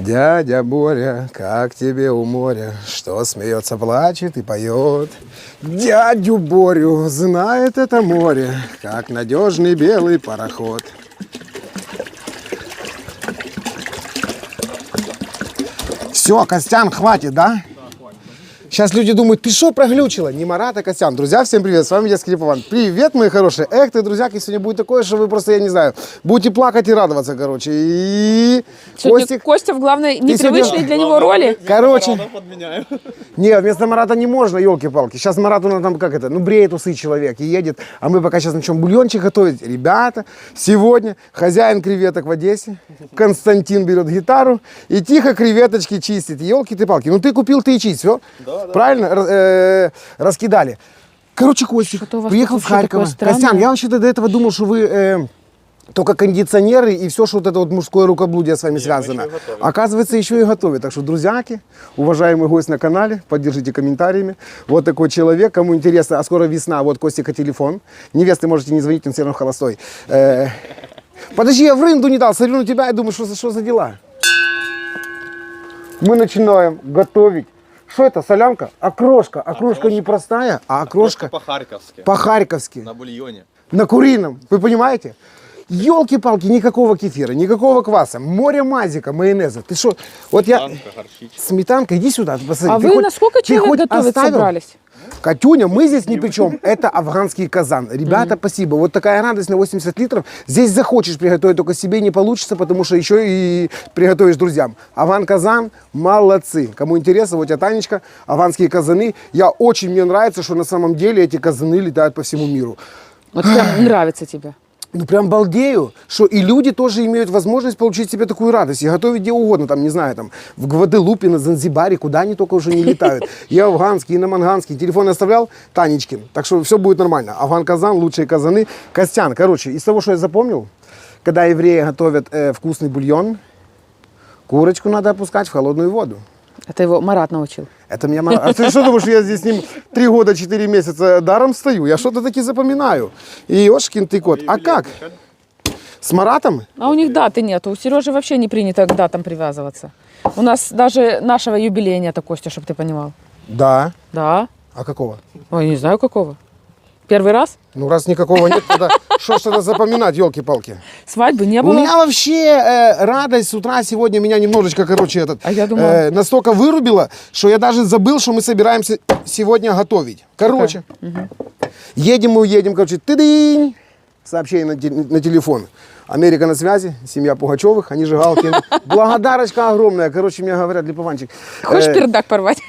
Дядя Боря, как тебе у моря, что смеется, плачет и поет. Дядю Борю знает это море, как надежный белый пароход. Все, Костян, хватит, да? Сейчас люди думают, ты что проглючила? Не Марат, а Костян. Друзья, всем привет, с вами Детский Липован. Привет, мои хорошие. Эх ты, друзьяки, сегодня будет такое, что вы просто, я не знаю, будете плакать и радоваться, короче. И Костик... Костя в главной непривычной для него роли. Короче, не, вместо Марата не можно, елки-палки. Сейчас Марат, он там, как это, ну, бреет усы человек и едет. А мы пока сейчас начнем бульончик готовить. Ребята, сегодня хозяин креветок в Одессе, Константин, берет гитару и тихо креветочки чистит. Елки-ты-палки. Ну, ты купил, ты и чисть, все? Да. Правильно? Раскидали. Короче, Костик приехал в Харьков. Костян, я вообще-то до этого думал, что вы только кондиционеры и все, что вот это вот мужское рукоблудие с вами связано. Оказывается, еще и готовят. Так что, друзьяки, уважаемый гость на канале, поддержите комментариями. Вот такой человек, кому интересно, а скоро весна, вот Костика телефон. Невесты можете не звонить, он все равно холостой. Подожди, я в рынду не дал, смотрю на тебя и думаю, что за дела? Мы начинаем готовить. Что это, солянка? Окрошка. Окрошка не простая, а окрошка по-харьковски. По-харьковски. На бульоне. На курином. Вы понимаете? Елки-палки, никакого кефира, никакого кваса, море мазика, майонеза. Ты что? Вот я... Сметанка, иди сюда, посмотри. А вы насколько человек готовить собрались? Катюня, мы здесь ни при чем. Это афганский казан. Ребята, спасибо. Вот такая радость на 80 литров. Здесь захочешь приготовить, только себе не получится, потому что еще и приготовишь друзьям. Афган казан, молодцы. Кому интересно, вот я Танечка, афганские казаны. Мне нравится, что на самом деле эти казаны летают по всему миру. Вот прям нравится тебе. Ну, прям балдею, что и люди тоже имеют возможность получить себе такую радость и готовить где угодно, там, не знаю, там, в Гваделупе, на Занзибаре, куда они только уже не летают. И афганский, и на манганский. Телефон оставлял Танечкин, так что все будет нормально. Афган-казан, лучшие казаны. Костян, короче, из того, что я запомнил, когда евреи готовят вкусный бульон, курочку надо опускать в холодную воду. Это его Марат научил. Это меня Марат. А ты что думаешь, я здесь с ним 3 года, 4 месяца даром стою? Я что-то таки запоминаю. И ешкин ты кот. А как? С Маратом? А у них даты нет. У Сережи вообще не принято к датам привязываться. У нас даже нашего юбилея нет, Костя, чтобы ты понимал. Да. Да. А какого? Ой, не знаю какого. Первый раз? Ну, раз никакого нет, тогда что запоминать, елки-палки. Свадьбы не было? У меня вообще радость с утра сегодня меня немножечко, А я думала... настолько вырубила, что я даже забыл, что мы собираемся сегодня готовить. Короче, едем, короче, ты-дынь, сообщение на телефон. Америка на связи, семья Пугачевых, они же Галкины. Благодарочка огромная. Короче, мне говорят, Липованчик. Хочешь пердак порвать?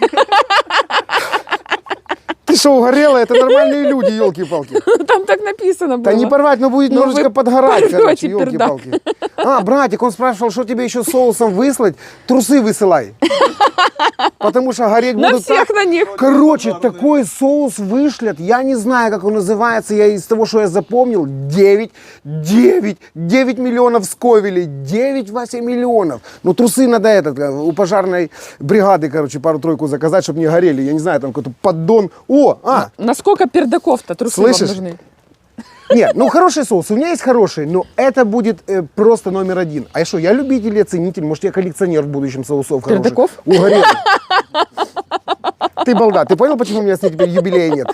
Ты что, угорела? Это нормальные люди, елки-палки. Там так написано было. Да не порвать, но будет немножечко подгорать, короче, елки-палки. А, братик, он спрашивал, что тебе еще соусом выслать? Трусы высылай. Потому что гореть будут... На всех на них. Короче, такой соус вышлят, я не знаю, как он называется, я из того, что я запомнил, 9 миллионов сковелей, 9-8 миллионов. Ну, трусы надо у пожарной бригады, короче, пару-тройку заказать, чтобы не горели, я не знаю, там какой-то поддон. Насколько пердаков-то трусы вам нужны? Нет, ну хороший соус, у меня есть хороший, но это будет просто номер 1. А что, я любитель, я ценитель, может я коллекционер в будущем соусов хороших. Пердаков? Угорел. Ты балда, ты понял, почему у меня с ней теперь юбилея нет?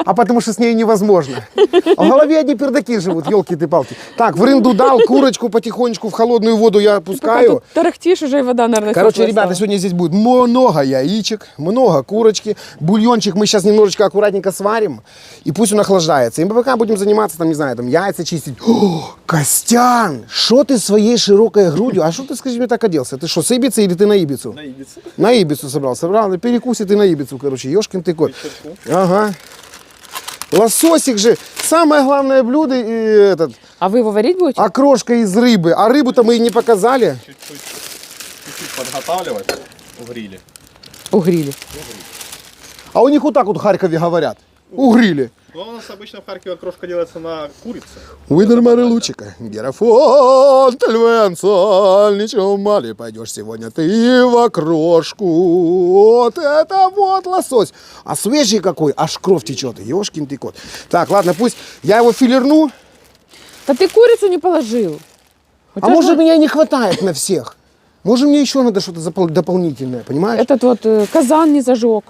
А потому что с ней невозможно. А в голове одни пердаки живут, елки-ты-палки. Так, в рынду дал, курочку потихонечку в холодную воду я опускаю. Ты тарахтишь уже, и вода, наверное, короче, ребята, сегодня здесь будет много яичек, много курочки. Бульончик мы сейчас немножечко аккуратненько сварим. И пусть он охлаждается. И мы пока будем заниматься, там, не знаю, там, яйца чистить. О, Костян, что ты своей широкой грудью? А что ты, скажи мне, так оделся? Ты что, с Ибицы или ты на Ибицу? На Ибицу. На Ибицу собрал. На перекусе ты на Ибицу, короче. Ешкин ты кот. Ага. Лососик же. Самое главное блюдо и этот. А вы его варить будете? Окрошка из рыбы. А рыбу-то мы и не показали. Чуть-чуть подготавливать в гриле. Угрили. А у них вот так вот в Харькове говорят. Угрили. Ну, у нас обычно в Харькове окрошка делается на курице. Уидер Марилучика, Герафон, Тельвенцаль, ничего мали, пойдешь сегодня ты в окрошку. Вот это вот лосось. А свежий какой, аж кровь течет, ешкин ты кот. Так, ладно, пусть я его филерну. Да ты курицу не положил. А может меня не хватает на всех? Может, мне еще надо что-то дополнительное, понимаешь? Этот вот казан не зажег,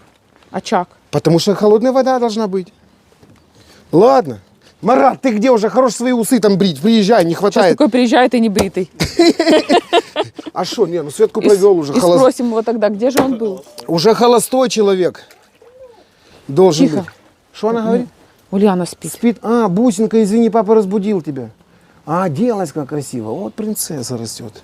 очаг. Потому что холодная вода должна быть. Ладно. Марат, ты где уже? Хорош свои усы там брить. Приезжай, не Сейчас хватает. такой приезжает и не бритый. А что, не, ну Светку провел уже. И спросим его тогда, где же он был. Уже холостой человек. Должен Тихо. быть. Что она говорит? Ульяна спит. Спит. А, бусинка, извини, папа разбудил тебя. А, оделась как красиво. Вот принцесса растет.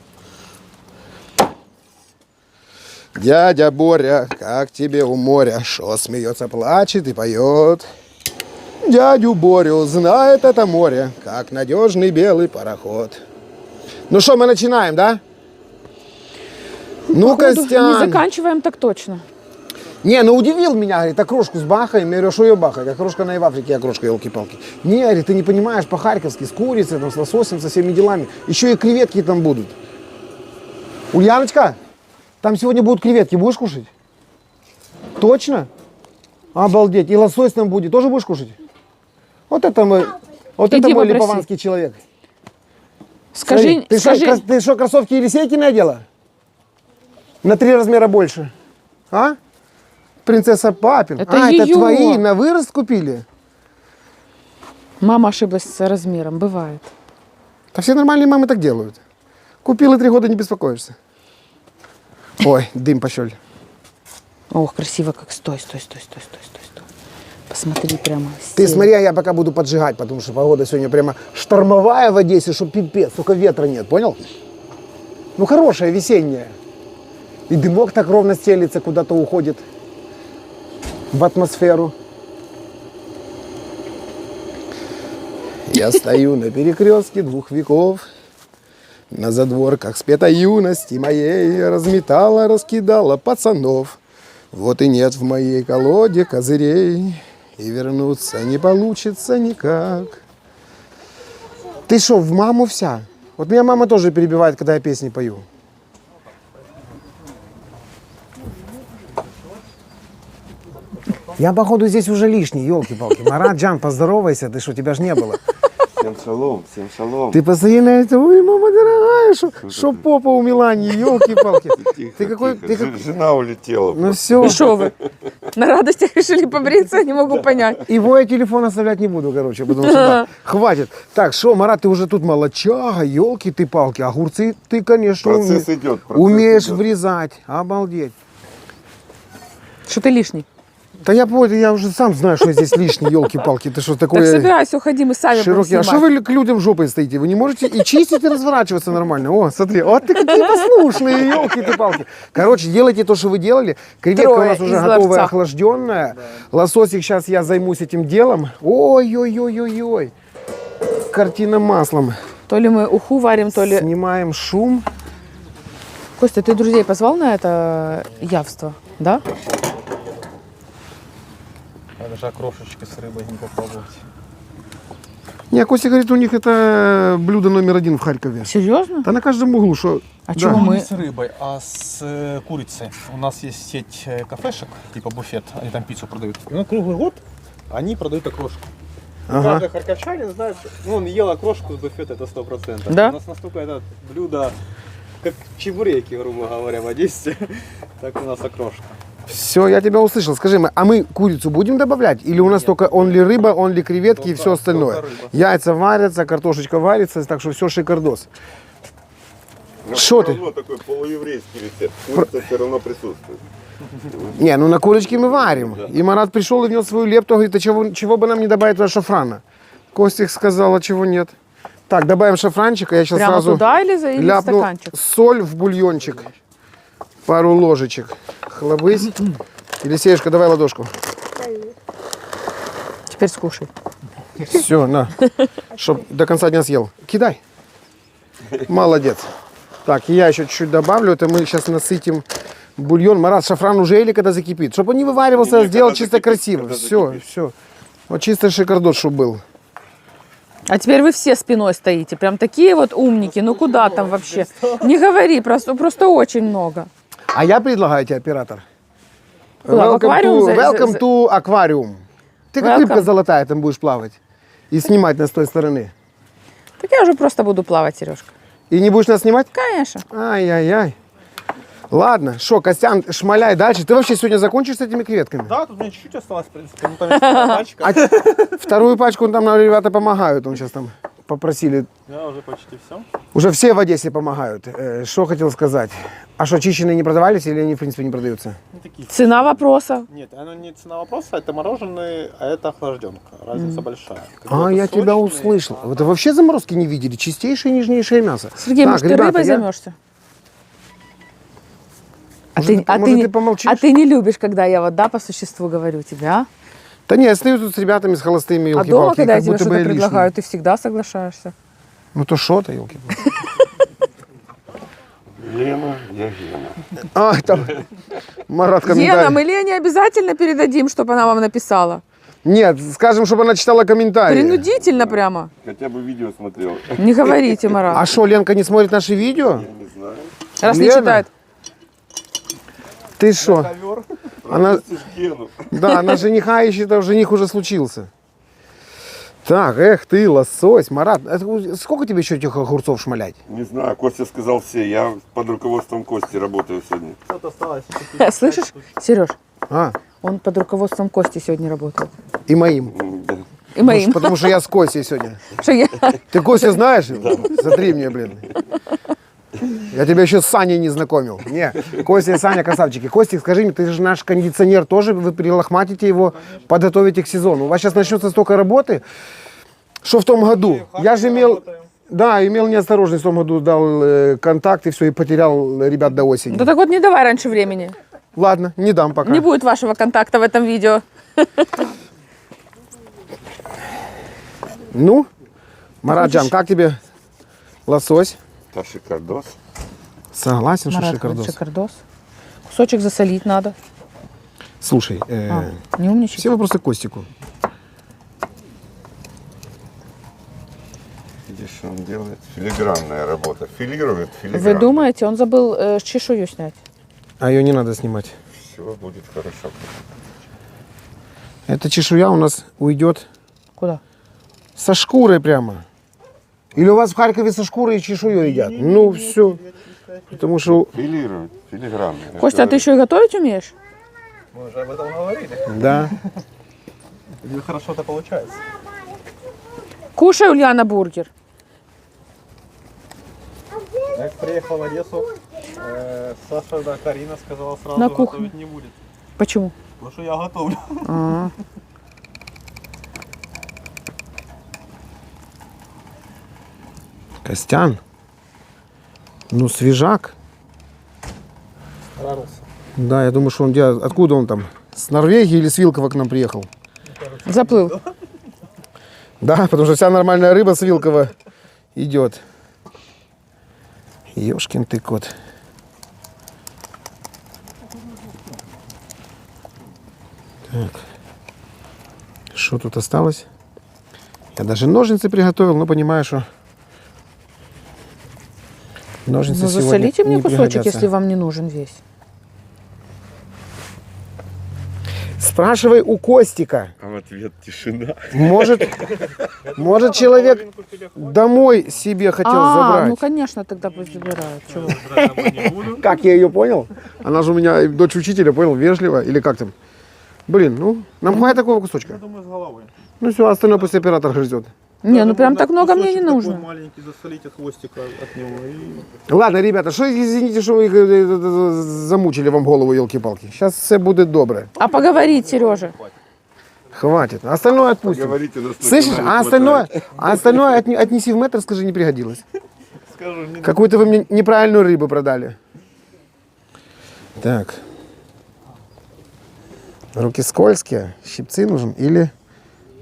Дядя Боря, как тебе у моря? Шо смеется, плачет и поет. Дядю Борю знает это море, как надежный белый пароход. Ну что, мы начинаем, да? Ну, Походу, Костян. не заканчиваем так точно. Не, ну удивил меня, говорит, окрошку с бахаем. Я говорю, что ее бахать? Окрошка она и в Африке, окрошка, елки-палки. Не, говорит, ты не понимаешь, по-харьковски, с курицей, там, с лососем, со всеми делами. Еще и креветки там будут. Ульяночка, там сегодня будут креветки, будешь кушать? Точно? Обалдеть. И лосось там будет, тоже будешь кушать? Вот это мой, Иди это мой попроси. липованский человек. Скажи, Смотри, ты что, кроссовки Елисейки надела? На 3 размера больше. А? Принцесса Папин. Это это её. твои, на вырост купили? Мама ошиблась с размером, бывает. Да все нормальные мамы так делают. Купил и 3 года не беспокоишься. Ой, дым пошел. Ох, красиво как. Стой. Посмотри прямо. Ты сел. смотри, а я пока буду поджигать, потому что погода сегодня прямо штормовая в Одессе, что пипец, только ветра нет, понял? Ну, хорошая, весенняя. И дымок так ровно стелится, куда-то уходит в атмосферу. Я стою на перекрестке 2 веков, на задворках спетой юности моей разметала, раскидала пацанов. Вот и нет в моей колоде козырей, и вернуться не получится никак. Ты что, в маму вся? Вот меня мама тоже перебивает, когда я песни пою. Я, походу, здесь уже лишний, елки-палки. Марат, Джан, поздоровайся, ты что, тебя ж не было. Всем шалом, всем шалом. Ты постоянно это, ой, мама дорогая, что попа у Милани, елки-палки. Ты какой, ты как... Жена улетела. Ну все. И шо вы? На радостях решили побриться, не могу понять. Его я телефон оставлять не буду, короче, потому что да, хватит. Так, что, Марат, ты уже тут молодчага, елки ты палки, огурцы ты, конечно, Процесс идет. умеешь врезать, обалдеть. Что ты лишний? Да я уже сам знаю, что здесь лишний, елки-палки, ты что Так такое собирайся, уходи, мы сами будем широкий. А что снимать. вы к людям жопой стоите? Вы не можете и чистить, и разворачиваться нормально. О, смотри, вот ты какие послушные, елки ты палки. Короче, делайте то, что вы делали. Креветка у Трое нас уже из готовая, ларца. охлажденная. Лососик, сейчас я займусь этим делом. Ой-ой-ой-ой-ой. Картина маслом. То ли мы уху варим, то ли... Снимаем шум. Костя, ты друзей позвал на это явство, да? А даже окрошечки с рыбой не попробовать. Не, Костя говорит, у них это блюдо номер 1 в Харькове. Серьезно? Да на каждом углу, что... А Да. чего Не мы... с рыбой, а с курицей. У нас есть сеть кафешек, типа буфет, они там пиццу продают. И на круглый год они продают окрошку. Ага. Каждый харьковчанин знает, что он ел окрошку с буфета, это 100%. Да? У нас настолько это блюдо, как чебуреки, грубо говоря, в Одессе, так у нас окрошка. Все, я тебя услышал. Скажи, а мы курицу будем добавлять? Или у нас только онли рыба, онли креветки и все остальное? только рыба. Яйца варятся, картошечка варится, так что все шикардос. Шо ты? Все равно такой полуеврейский рецепт. Курица все равно присутствует. Не, ну на курочке мы варим. И Марат пришел и внес свою лепту, говорит, а чего бы нам не добавить туда шафрана? Костик сказал, а чего нет. Так, добавим шафранчика, я сейчас Прямо сразу туда или в ляпну стаканчик? соль в бульончик. Пару ложечек. Хлобысь. Елисеюшка, давай ладошку. Теперь скушай. Все, на. Чтоб до конца дня съел. Кидай. Молодец. Так, и я еще чуть-чуть добавлю. Это мы сейчас насытим бульон. Марат, шафран уже или когда закипит? Чтобы он не вываривался, Не, сделал когда чисто закипит, красиво. когда Все, закипит. все. Вот чисто шикардос, чтобы был. А теперь вы все спиной стоите. Прям такие вот умники. Ну куда там вообще? Не говори, просто очень много. А я предлагаю тебе, оператор. Куда, в аквариум welcome to аквариум. Ты как Welcome. рыбка золотая там будешь плавать. И снимать нас с той стороны. Так я уже просто буду плавать, Сережка. И не будешь нас снимать? Конечно. Ай-яй-яй. Ладно, что, Костян, шмаляй дальше. Ты вообще сегодня закончишь с этими креветками? Да, тут у меня чуть-чуть осталось, в принципе. Ну, там есть пальчика. Вторую пачку там нам ребята помогают. Он сейчас там попросили. Да, уже почти все. Уже все в Одессе помогают. Что хотел сказать? А что, очищенные не продавались или они, в принципе, не продаются? Не такие. Цена вопроса. Нет, оно не цена вопроса, это мороженое, а это охлажденка. Разница большая. А, я тебя сочные, услышал. Вы это вообще заморозки не видели? Чистейшее нежнейшее мясо. Сергей, Так, может, ты ребята, рыбой я- займешься? Может, ты помолчишь? А ты не любишь, когда я вот, да, по существу говорю тебе, а? Да не, я стою тут с ребятами, с холостыми, А дома, елки-палки, когда я как тебе будто бы что-то я лишний. предлагаю, ты всегда соглашаешься. Ну то что-то, елки-палки. Лена, я Гена. А, там Марат Гена, комментарий. мы Лене обязательно передадим, чтобы она вам написала. Нет, скажем, чтобы она читала комментарии. Принудительно прямо. Хотя бы видео смотрел. Не говорите, Марат. А что, Ленка не смотрит наши видео? Я не знаю. Раз не Лена? читает. Ты что? Она, Гену. да, она жениха ищет, а жених уже случился. Так, эх ты, лосось, Марат, это сколько тебе еще этих огурцов шмалять? Не знаю, Костя сказал все. Я под руководством Кости работаю сегодня. Что-то осталось. Слышишь, Сереж, А, он под руководством Кости сегодня работал. и моим. Да. И моим. Потому что я с Костей сегодня. Что я- Ты Костя знаешь? Смотри мне, блин. Я тебя еще с Саней не знакомил. Не, Костя и Саня красавчики. Костик, скажи мне, ты же наш кондиционер тоже, вы перелохматите его, подготовите к сезону. У вас сейчас начнется столько работы, что в том году. Я же имел, да, имел неосторожность в том году, дал контакт и все, и потерял ребят до осени. Да так вот не давай раньше времени. Ладно, не дам пока. Не будет вашего контакта в этом видео. Ну, Мараджан, как тебе лосось? Та шикардос. Согласен, что Марат, шикардос. шикардос. Кусочек засолить надо. Слушай, Не умничай. все вопросы к Костику. Видишь, что он делает? Филигранная работа. Филирует Вы филигранно. думаете, он забыл чешую снять? А ее не надо снимать. Все будет хорошо. Эта чешуя у нас уйдет Куда? со шкурой прямо. Или у вас в Харькове со шкурой и чешуей едят? Ну, все. Потому что, Филирует, филигранно. Костя, а ты еще и готовить умеешь? Мы уже об этом говорили. да. Или хорошо это получается. Кушай, Ульяна, бургер. Я приехал в Одессу, Саша, да, Карина сказала сразу, На кухню. готовить не будет. Почему? Потому что я готовлю. Костян. Ну, свежак. Рарился. Да, я думаю, что он где, откуда он там? С Норвегии или с Вилкова к нам приехал? Заплыл. Да, потому что вся нормальная рыба с Вилкова идет. Ёшкин ты кот. Так. Что тут осталось? Я даже ножницы приготовил, но понимаю, что ножницы Ну, сегодня засолите мне не кусочек, пригодятся. если вам не нужен весь. Спрашивай у Костика. А в ответ тишина. Может человек домой себе хотел забрать. ну конечно, тогда пусть забирают. Чего? Не буду. Как я ее понял? Она же у меня дочь учителя, понял, вежливо. Или как там? Блин, ну, нам хватит такого кусочка. Я думаю, с головой. Ну все, остальное пусть оператор грызет. Не, ну прям Можно так много мне не кусочек такой нужно. маленький засолить от хвостика от него. И... Ладно, ребята, що извините, що ви замучили вам голову, елки-палки. Сейчас все буде добре. А поговорить, Сережа. Хватит. Остальное отпустим. Говорите, нас на Слышишь, канале а остальное отнеси в метр, скажи, не пригодилось. Скажу, не Какую-то вы мне неправильную рыбу продали. Так. Руки скользкие, щипцы нужен или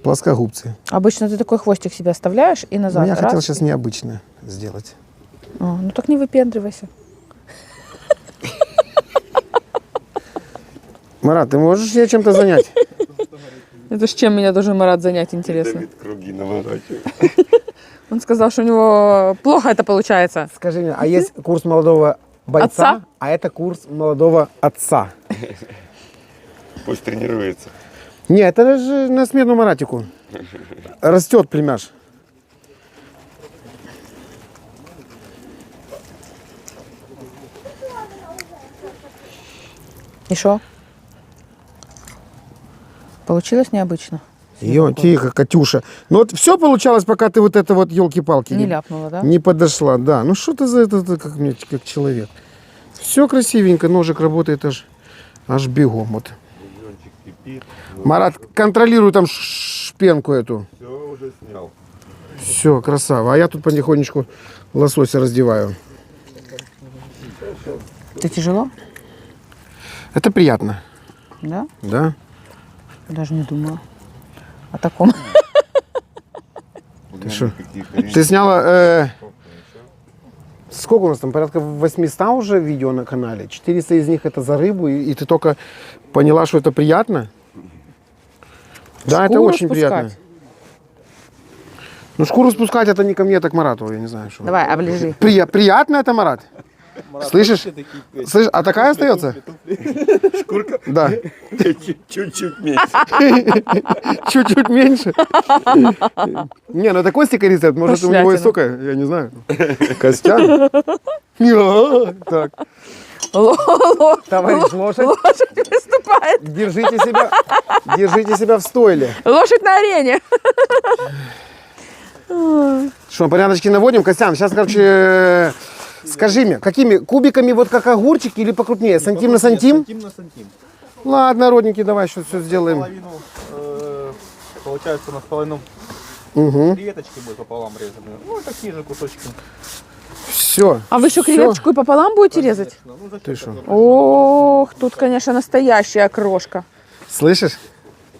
плоскогубцы? Обычно ты такой хвостик себе оставляешь и назад. Ну, я хотел раз. сейчас необычно сделать. Ну так не выпендривайся. Марат, ты можешь ее чем-то занять? Это ж чем меня должен Марат занять, интересно? Давид круги наворачивает. Он сказал, что у него плохо это получается. Скажи мне, а есть курс молодого бойца, Отца? а это курс молодого отца? Пусть тренируется. Нет, это же на смену Маратику. Растет племяш. И что? Получилось необычно? Тихо, Катюша. Ну вот все получалось, пока ты вот это вот, елки-палки, Не ляпнула, да? не подошла. Да, ну что ты за это, как мне, как человек. Все красивенько, ножик работает аж бегом. Вот. Бульончик кипит. Марат, контролируй там шпенку эту. Все, уже снял. Все, красава. А я тут потихонечку лосося раздеваю. Это тяжело? Это приятно, Да? да? Даже не думала о таком. Ты что? Ты сняла... Сколько у нас там? Порядка 800 уже видео на канале. 400 из них это за рыбу. И ты только поняла, что это приятно? Да, это Шкуру очень спускать. приятно. Ну, шкуру спускать это не ко мне, это к Марату. Я не знаю, что. Давай, оближи. Приятно это, Марат? Слышишь? Слышь, а такая остается? Шкурка? Да. Чуть-чуть меньше. Чуть-чуть меньше. Не, ну это Костика рецепт. Может, у него и Пошлятина. столько, я не знаю. Костян. Так. Товарищ лошадь, Лошадь выступает. держите себя в стойле. Лошадь на арене. Что, порядочки наводим? Костян, сейчас, короче, скажи мне, какими кубиками, вот как огурчики или покрупнее? Сантим на сантим? Сантим на сантим. Ладно, родненький, давай сейчас все сделаем. Половину, получается, у нас половину Угу. креветочки будет пополам резаны. Ну, и такие же кусочки. Все. А вы еще креветочку и пополам будете резать? Ну, зачем Ты что? так? Ох, тут, конечно, настоящая крошка. Слышишь?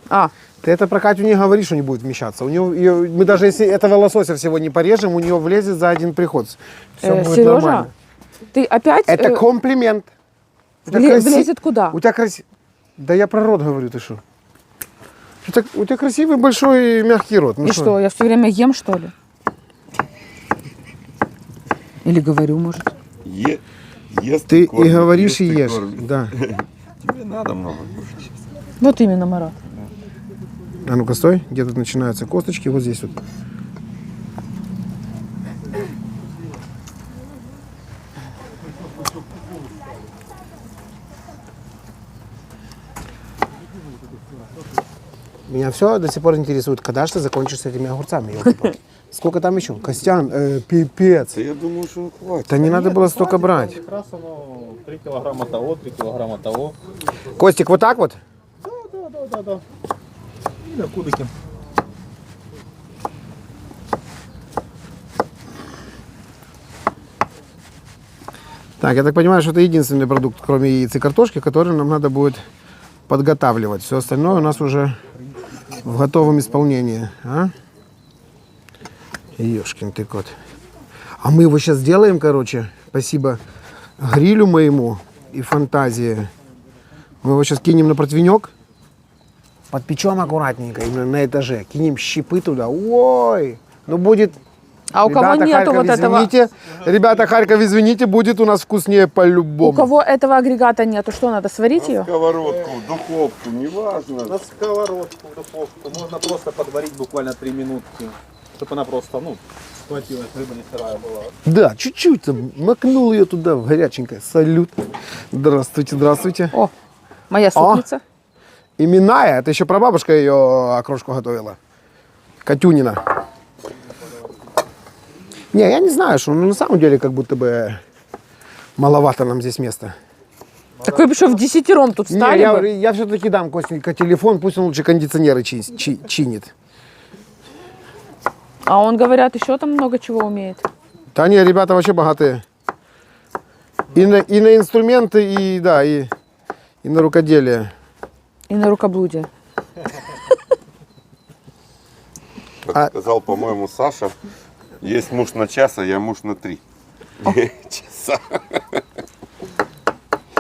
А, Ты это про Катю не говори, что не будет вмещаться. У нее, мы даже если этого лосося всего не порежем, у нее влезет за один приход. Все будет Сережа, нормально. ты опять Это комплимент. Это влезет куда? У тебя красивый... Да я про рот говорю, ты что? У тебя красивый, большой и мягкий рот. Ну И что, я все время ем, что ли? Или говорю, может. Ест Ты кормит, и говоришь, и ест ешь. кормит. Да. Тебе надо много кушать. Вот именно, Марат. А ну-ка, стой. Где тут начинаются косточки? Вот здесь вот. Меня все до сих пор интересует, когда же ты закончишь с этими огурцами, ёлки-палки? Сколько там еще? Костян, пипец. Да я думаю, что хватит. Да не надо было столько брать. Как раз оно 3 килограмма того, 3 килограмма того. Костик, вот так вот? Да. Или кубики. Так, я так понимаю, что это единственный продукт, кроме яиц и картошки, который нам надо будет подготавливать. Все остальное у нас уже в готовом исполнении. А? Ёшкин ты кот. А мы его сейчас сделаем, короче, спасибо грилю моему и фантазии. Мы его сейчас кинем на противенек, подпечем аккуратненько, именно на этаже. Кинем щипы туда. Ой, ну будет... А у кого нету Харьков, вот этого... извините, ребята, Харьков, извините, будет у нас вкуснее по-любому. У кого этого агрегата нету, что надо, сварить ее? Сковородку, духовку, неважно. На сковородку, в духовку. Можно просто подварить буквально 3 минутки. Чтобы она просто, схватилась, рыба не сырая была. Да, чуть-чуть там макнул ее туда в горяченькое. Салют. Здравствуйте, здравствуйте. О, моя супница. Именная, это еще прабабушка ее окрошку готовила. Катюнина. Не, я не знаю, что на самом деле как будто бы маловато нам здесь места. Так вы бы еще в десятером тут Не, встали бы. я все-таки дам Костенька телефон, пусть он лучше кондиционеры чинит. А он, говорят, еще там много чего умеет. Да не, ребята вообще богатые. И на инструменты, и на рукоделие. И на рукоблудие. Как сказал, по-моему, Саша, есть муж на час, а я муж на 3 часа.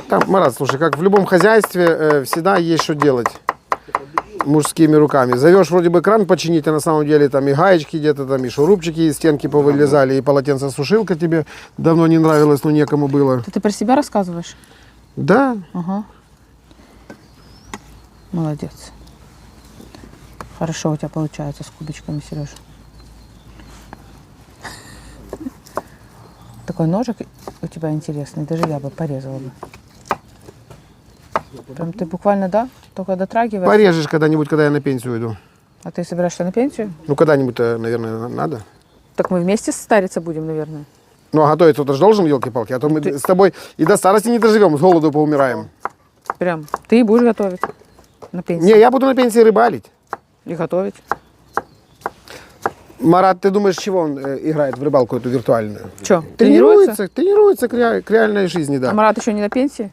Там, Марат, слушай, как в любом хозяйстве всегда есть что делать мужскими руками. Зовешь вроде бы кран починить, а на самом деле там и гаечки где-то, там и шурупчики из стенки повылезали, и полотенцесушилка тебе давно не нравилась, но некому было. Ты про себя рассказываешь? Да. Ага. Молодец. Хорошо у тебя получается с кубичками, Сережа. Такой ножик у тебя интересный, даже я бы порезала бы. Прям ты буквально, да? Только дотрагиваешь. Порежешь когда-нибудь, когда я на пенсию иду. А ты собираешься на пенсию? Ну, когда-нибудь, наверное, надо. Так мы вместе стариться будем, наверное. Ну, а готовить кто-то же должен, елки-палки, а то мы с тобой и до старости не доживем, с голоду поумираем. Прям. Ты будешь готовить на пенсии. Не, я буду на пенсии рыбалить. И готовить. Марат, ты думаешь, чего он играет в рыбалку эту виртуальную? Че, Тренируется к реальной жизни, да. А Марат еще не на пенсии?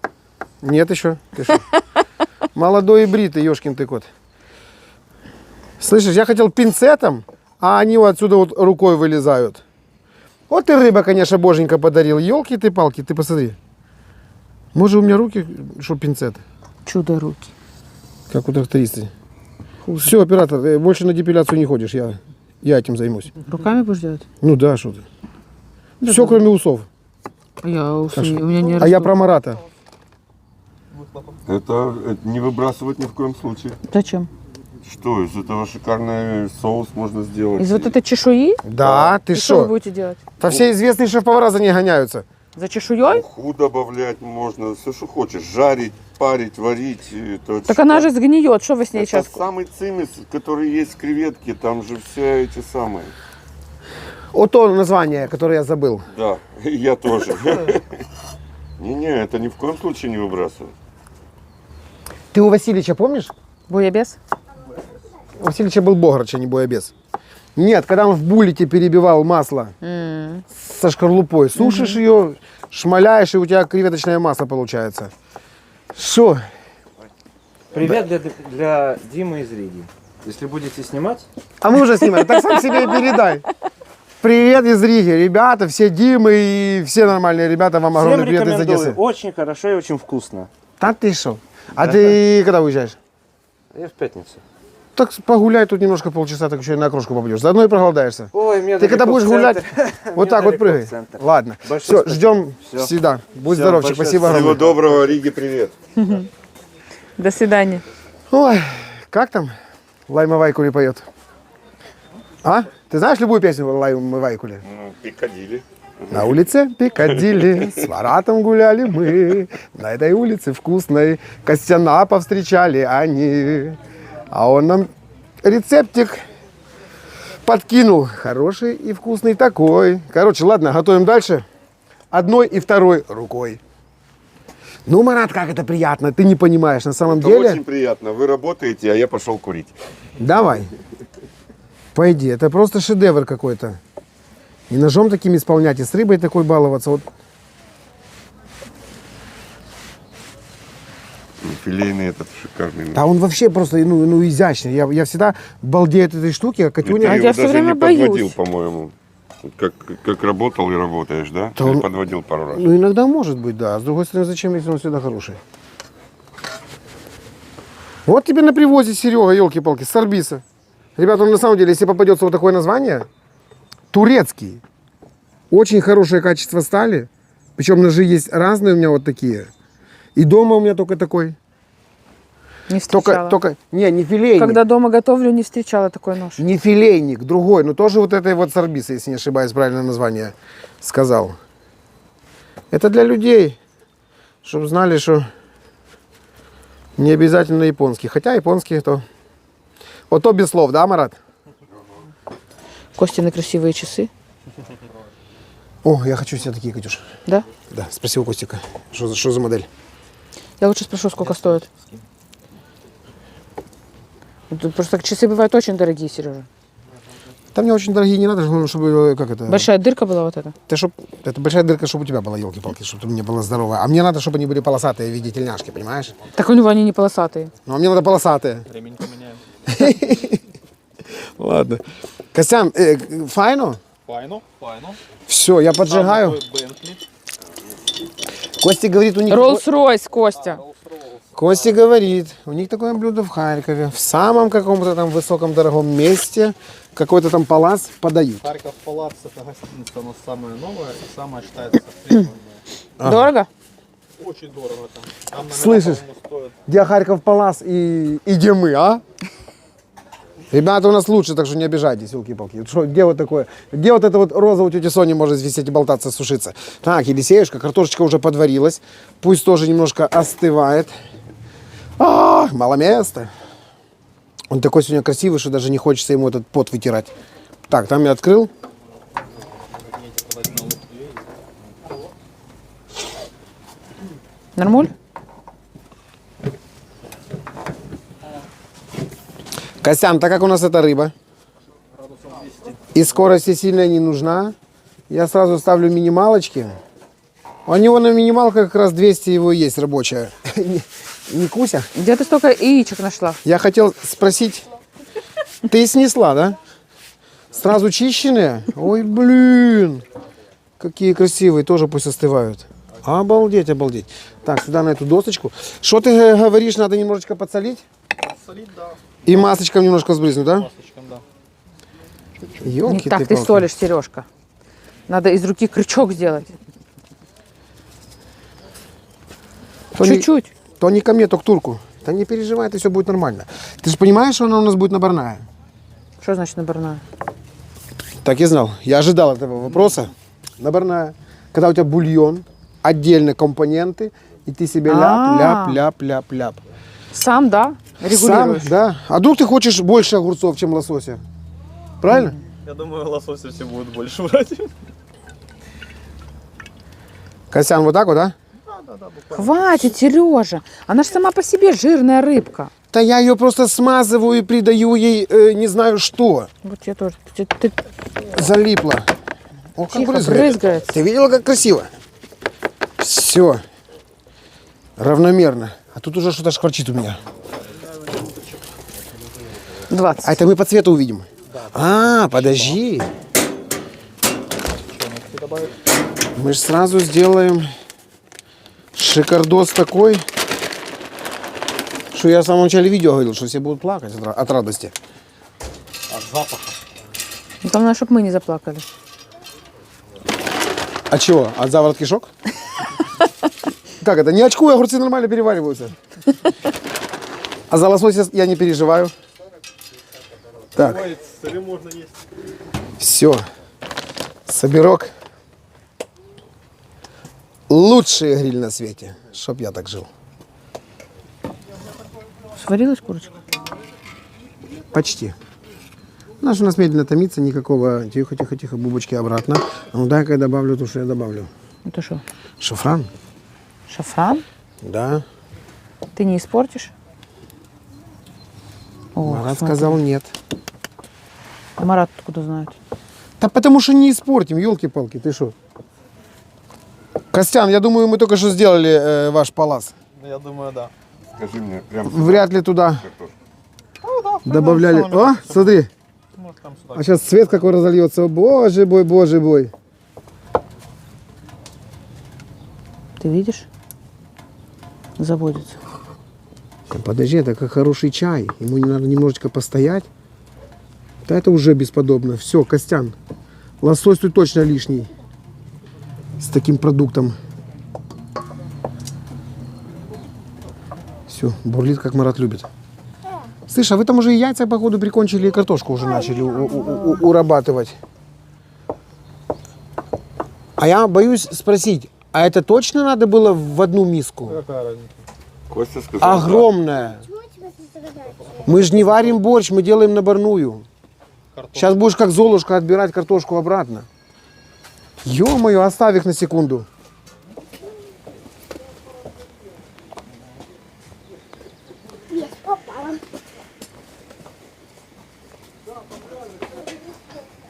Нет еще. Ты шо? Молодой и бритый, ешкин ты кот. Слышишь, я хотел пинцетом, а они вот отсюда вот рукой вылезают. Вот и рыба, конечно, боженька подарил. Елки ты палки, ты посмотри. Может, у меня руки, что пинцет? Чудо руки. Как у тракториста. Все, оператор, больше на депиляцию не ходишь, я этим займусь. Руками будешь делать? Ну да, что ты. Все, кроме усов. А я усы, у меня не А я про Марата. Это не выбрасывать ни в коем случае. Зачем? Что, из этого шикарный соус можно сделать. Из вот этой чешуи? Да, ты И что вы что? будете делать? Да все известные шеф-повара за ней гоняются. За чешуей? Уху добавлять можно, все, что хочешь. Жарить, парить, варить. Это Так она же сгниет, что вы с ней это сейчас? самый цимис, который есть в креветке. Там же все эти самые. Вот то название, которое я забыл. Да, и я тоже. Не-не, это ни в коем случае не выбрасывать. Ты у Васильевича помнишь? Буябес? У Васильевича был бограч, а не боябес. Нет, когда он в буллете перебивал масло со шкарлупой, сушишь ее, шмаляешь, и у тебя креветочное масло получается. Что? Привет для Димы из Риги. Если будете снимать, А мы уже снимаем, так сам себе и передай. Привет из Риги, ребята, все Димы и все нормальные ребята, вам всем огромный привет из рекомендую. Одессы. Очень хорошо и очень вкусно. Да ты шо? А ты когда уезжаешь? Я в пятницу. Так погуляй тут немножко полчаса, так еще и на окрошку попадешь. Заодно и проголодаешься. Ой, мне Ты когда далеко будешь в гулять, центр. вот так вот далеко прыгай. в центр. Ладно. Большое Все, ждем Всё. всегда. Будь Всё, здоровчик, большое спасибо Всего огромное. доброго, Риге, привет. До свидания. Ой, как там Лайма Вайкули поет? А? Ты знаешь любую песню Лаймы Вайкули? Ну, Пикадилли. На улице Пикадилли с Маратом гуляли мы. На этой улице вкусной Костяна повстречали они. А он нам рецептик подкинул. Хороший и вкусный такой. Короче, ладно, готовим дальше. Одной и второй рукой. Ну, Марат, как это приятно. Ты не понимаешь, на самом Это деле... очень приятно. Вы работаете, а я пошел курить. Давай. Пойди, это просто шедевр какой-то. И ножом таким исполнять, и с рыбой такой баловаться. Вот. Филейный этот шикарный. А он вообще просто ну, изящный. Я всегда балдею от этой штуки, а Ты Катюня... А его я всё даже время не подводил, боюсь. по-моему. Как работал и работаешь, да? Да Или он- подводил пару раз? Ну, иногда может быть, да. А с другой стороны, зачем, если он всегда хороший? Вот тебе на привозе Серега, елки-палки, с Арбиса. Ребята, он на самом деле, если попадется вот такое название, турецкий. Очень хорошее качество стали. Причем ножи есть разные у меня вот такие. И дома у меня только такой. Не встречала. Не филейник. Когда дома готовлю, не встречала такой нож. Не филейник, другой, но тоже вот этой вот с Арбиса, если не ошибаюсь, правильное название сказал. Это для людей, чтобы знали, что не обязательно японский. Хотя японский то... Вот то без слов, да, Марат? Костины красивые часы. О, я хочу себе такие, Катюш. Да? Да, спроси у Костика, что за модель. Я лучше спрошу, сколько стоит. Тут просто часы бывают очень дорогие, Сережа. Там мне очень дорогие не надо, главное, чтобы, как это... Большая дырка была вот эта. Это большая дырка, чтобы у тебя была, елки-палки, чтобы у меня была здоровая. А мне надо, чтобы они были полосатые в виде тельняшки, понимаешь? Так у него они не полосатые. Ну, а мне надо полосатые. Ремень поменяем. Ладно. Костян, файно? Файно. Все, я поджигаю. Бентли. Костя говорит, у них... Роллс-Ройс, Костя. Костя говорит, у них такое блюдо в Харькове. В самом каком-то там высоком дорогом месте какой-то там палац подают. Харьков Палац — это гостиница, она самая новая и самая считается премиумная. Дорого? Очень дорого там. Там номера, Слышишь? по-моему, стоят. Где Харьков палац и где мы, а? Ребята у нас лучше, так что не обижайтесь, елки-палки. Что, где вот такое? Где вот эта вот роза у тети Сони может висеть и болтаться, сушиться? Так, Елисеюшка, картошечка уже подварилась. Пусть тоже немножко остывает. О, мало места. Он такой сегодня красивый, что даже не хочется ему этот пот вытирать. Так, там я открыл. Нормуль? Костян, так как у нас эта рыба, и скорости сильно не нужна, я сразу ставлю минималочки. У него на минималках как раз 200 его есть рабочая. Не Куся. Где ты столько яичек нашла? Я хотел спросить, ты снесла, да? Сразу чищенные? Ой, блин. Какие красивые, тоже пусть остывают. Обалдеть, обалдеть. Так, сюда на эту досочку. Что ты говоришь, надо немножечко подсолить? Солить, да. И масочком немножко сбрызнуть, да? Масочком, да. Ёлки Не так ты солишь, Сережка. Надо из руки крючок сделать. Чуть-чуть. То не ко мне, то к турку. Да не переживай, это все будет нормально. Ты же понимаешь, что она у нас будет наборная? Что значит наборная? Так и знал. Я ожидал этого вопроса. Наборная. Когда у тебя бульон, отдельные компоненты, и ты себе ляп. Сам, да? Регулируешь. Сам, да. А вдруг ты хочешь больше огурцов, чем лосося? Правильно? Я думаю, лосося все будут больше брать. Костян, вот так вот, да? Хватит, Сережа. Она же сама по себе жирная рыбка. Да я ее просто смазываю и придаю ей не знаю что. Вот я тоже. Ты Залипла. О, как тихо брызгает. брызгается. Ты видела, как красиво? Все. Равномерно. А тут уже что-то шкварчит у меня. 20. А это мы по цвету увидим. А, подожди. Мы же сразу сделаем шикардос такой, что я в самом начале видео говорил, что все будут плакать от радости. От запаха. Ну, там надо, чтобы мы не заплакали. А чего? От заворот кишок? Как это? Не очкуй, огурцы нормально перевариваются. А за лосось я не переживаю. Так. Все. Соберок. Лучший гриль на свете. Чтоб я так жил. Сварилась курочка? Почти. Наш у нас медленно томится, никакого тихо, бубочки обратно. Ну дай-ка я добавлю то, что я добавлю. Это что? Шафран? Шафран? Да. Ты не испортишь? О, Марат смотри. сказал нет. А Марат откуда знает? Да потому что не испортим, елки-палки, ты что? Костян, я думаю, мы только что сделали ваш палас. Я думаю, да. Скажи мне, прям Вряд ли туда Ну, да, добавляли. О, смотри. Может, там сюда. А сейчас цвет какой разольется. О, боже мой, боже мой. Ты видишь? Заводится. Да подожди, это как хороший чай. Ему не надо немножечко постоять. Да это уже бесподобно. Все, Костян. Лосось тут точно лишний. С таким продуктом. Все, бурлит, как Марат любит. Слышь, а вы там уже и яйца, походу, прикончили, и картошку уже начали урабатывать. А я боюсь спросить, а это точно надо было в одну миску? Какая разница? Костя сказал, Огромная. Мы же не варим борщ, мы делаем наборную. Сейчас будешь как Золушка отбирать картошку обратно. Ё-моё, оставь их на секунду.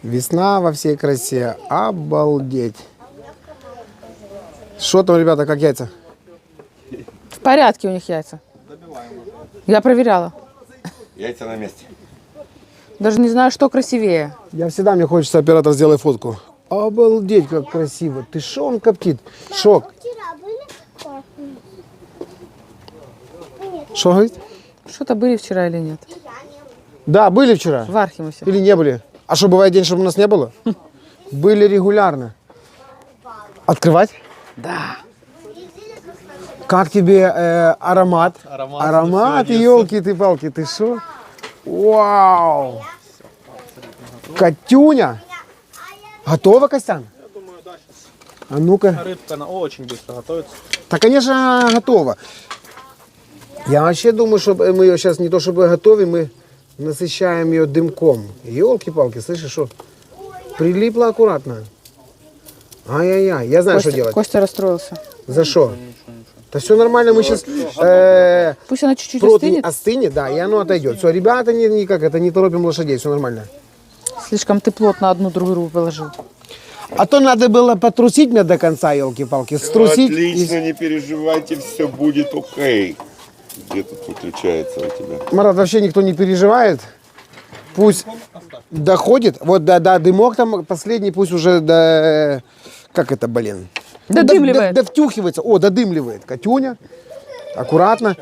Весна во всей красе. Обалдеть. Что там, ребята, как яйца? В порядке у них яйца. Я проверяла. яйца на месте. Даже не знаю, что красивее. Я всегда, мне хочется, оператор, сделай фотку. Обалдеть, как красиво. Ты шо, он коптит? Шок. Что говорит? Что-то были вчера или нет? Да, были вчера. В Архимусе. Или не были? А что, бывает день, чтобы у нас не было? Были регулярно. Открывать? Да. Как тебе аромат? Аромат, елки ты палки, ты что? Вау! Катюня! Готова, Костян? Я думаю, да, сейчас. А ну-ка. Рыбка, она очень быстро готовится. Да, конечно, готова. Я вообще думаю, что мы ее сейчас не то чтобы готовим, мы насыщаем ее дымком. Елки-палки, слышишь, что? Прилипло аккуратно. Ай-яй-яй. Я знаю, что делать. Костя расстроился. За что? Да все нормально, мы сейчас Пусть она чуть-чуть прот остынет. остынет, да, и оно отойдет. Все, ребята, никак это не торопим лошадей, все нормально. Слишком ты плотно одну другую положил. А то надо было потрусить меня до конца, елки-палки, струсить. Отлично, не переживайте, все будет окей. Где тут выключается у тебя? Марат, вообще никто не переживает. Пусть доходит. Вот да, дымок там последний, пусть уже до... Как это, блин? Додымливает. Довтюхивается. О, додымливает. Катюня. Аккуратно.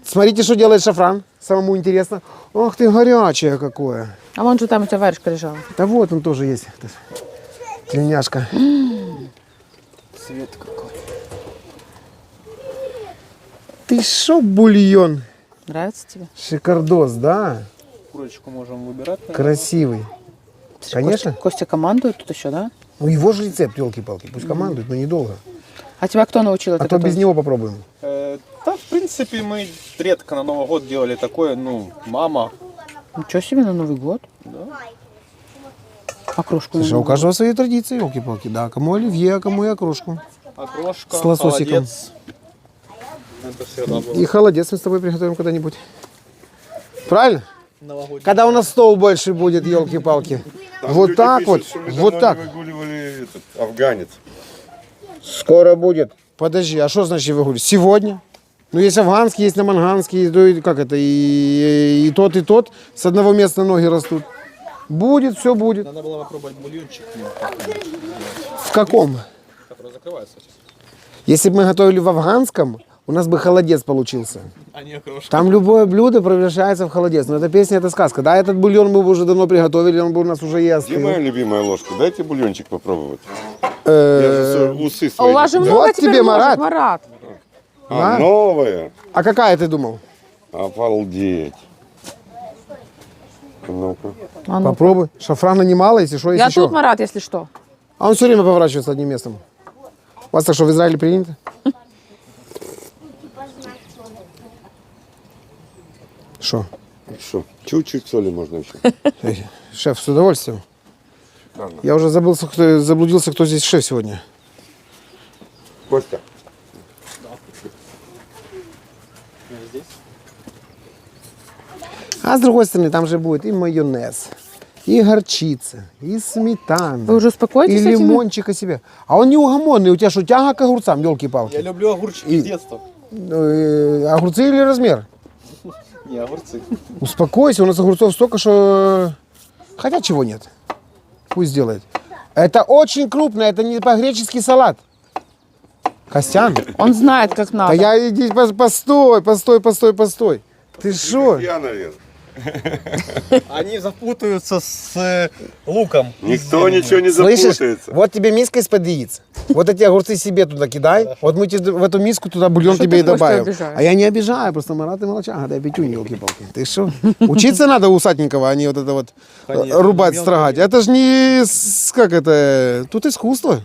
Смотрите, что делает шафран. Самому интересно. Ох ты, горячее какое. А вон же там у тебя варежка лежала. Да вот он тоже есть. Тельняшка. Цвет какой. Ты шо, бульон? Нравится тебе? Шикардос, да? Курочку можем выбирать. Красивый. Конечно. Костя командует тут еще, да? Ну его же рецепт, елки-палки. Пусть командует, но недолго. А тебя кто научил это А то без готовить? него попробуем. Да, в принципе, мы редко на Новый год делали такое, ну, мама. Ничего себе, на Новый год. Да. А кружку на Слушай, а у Новый год? каждого свои традиции, елки-палки. Да, кому оливье, а кому и окрошку. Окрошка, С лососиком. холодец. Это всегда было. И холодец мы с тобой приготовим когда-нибудь. Правильно? Новогодний. Когда у нас стол больше будет, елки-палки. Там Вот люди так пишут, вот, что мы вот давно так. не выгуливали этот, афганец. Скоро будет. Подожди, а что значит выгуливать? Сегодня? Ну, есть афганский, есть наманганский, как это, и тот, с одного места ноги растут. Будет, все будет. Надо было попробовать бульончик, В каком? который закрывается. Если бы мы готовили в афганском, у нас бы холодец получился. А не окрошка. Там любое блюдо превращается в холодец. Но эта песня, это сказка. Да, этот бульон мы бы уже давно приготовили, он бы у нас уже и Где остыл. моя любимая ложка? Дайте бульончик попробовать. Я же усы А свои. у вас же Вот много теперь тебе, ложек, Марат. Марат. А, новая? А какая ты думал? Обалдеть. Ну-ка. А ну. Попробуй. Шафрана немало, если что, есть Я еще. тут, Марат, если что. А он все время поворачивается одним местом. У вас так что, в Израиле принято? Что? Что? Чуть-чуть соли можно еще. Шеф, с удовольствием. Я уже заблудился, кто здесь шеф сегодня. Костя. А с другой стороны, там же будет и майонез, и горчица, и сметана. Вы уже И успокоитесь с этими? лимончика себе. А он неугомонный. У тебя что, тяга к огурцам, елки-палки? Я люблю огурчики с детства. Огурцы или размер? Не, огурцы. Успокойся, у нас огурцов столько, что... Хотя чего нет. Пусть сделает. Это очень крупно, это не по-греческий салат. Костян, Он знает, как надо. а я иди, постой. Ты что? Я, наверное. Они запутаются с луком. Никто ничего не Слышишь? запутается. Вот тебе миска из-под яиц. Вот эти огурцы себе туда кидай. Вот мы тебе в эту миску туда бульон Что тебе и ты, Костя, добавим. обижаешь? А я не обижаю, просто Марат и молчага, дай пятюнь, елки-палки. Ты что? Учиться надо у усатенького, а не вот это вот Конечно, рубать, мелко строгать. Это же не, как это, тут искусство.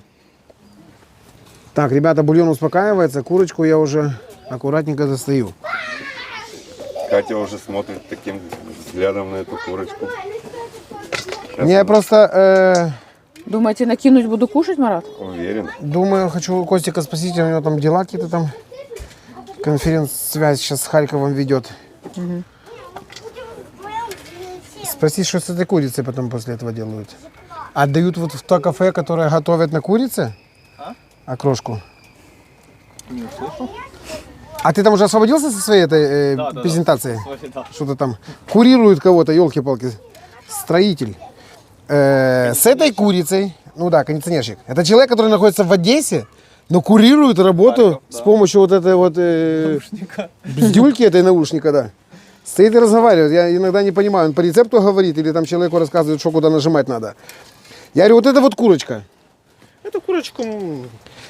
Так, ребята, бульон успокаивается, курочку я уже аккуратненько достаю. Катя уже смотрит таким взглядом на эту курочку. Я просто Думаете, накинуть буду кушать, Марат? Уверен. думаю, хочу Костика спросить, у него там дела какие-то там. Конференц-связь сейчас с Харьковом ведет. Спроси, что с этой курицей потом после этого делают. Отдают вот в то кафе, которое готовят на курице? Окрошку. Не услышал. А ты там уже освободился со своей этой Да. презентации? Да. Что-то там курирует кого-то, елки-палки. Строитель. С этой курицей, ну да, кондиционерщик. Это человек, который находится в Одессе, но курирует работу с помощью вот этой вот бздюльки этой наушника, да. Стоит и разговаривает. Я иногда не понимаю, он по рецепту говорит или там человеку рассказывает, что куда нажимать надо. Я говорю, вот это вот курочка. Эту курочку...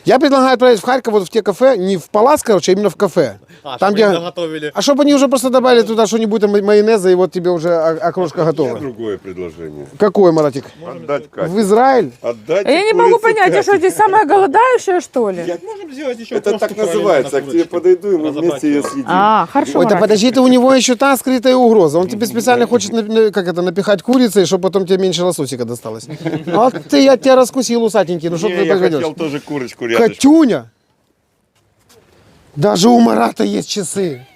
Я предлагаю отправить в Харьков вот в те кафе, не в палац, короче, а именно в кафе. Там, где... готовили. А чтобы они уже просто добавили туда что-нибудь там майонеза, и вот тебе уже окрошка Я готова. другое предложение. Какой, Маратик? Отдать Кате. В Израиль? Отдать А я не могу понять, я что, здесь самая голодающая, что ли? Можем сделать еще Это так называется. К тебе подойду, и мы вместе ее съедим. А, хорошо, Ой, да Марат. подожди, это у него еще та скрытая угроза. Он тебе специально хочет как это, напихать курицей, чтобы потом тебе меньше лососика досталось. Вот ты, я тебя раскусил, усатенький, ну что Не, ты я пойдешь? хотел тоже курочку рядышком. Катюня! Даже у Марата есть часы.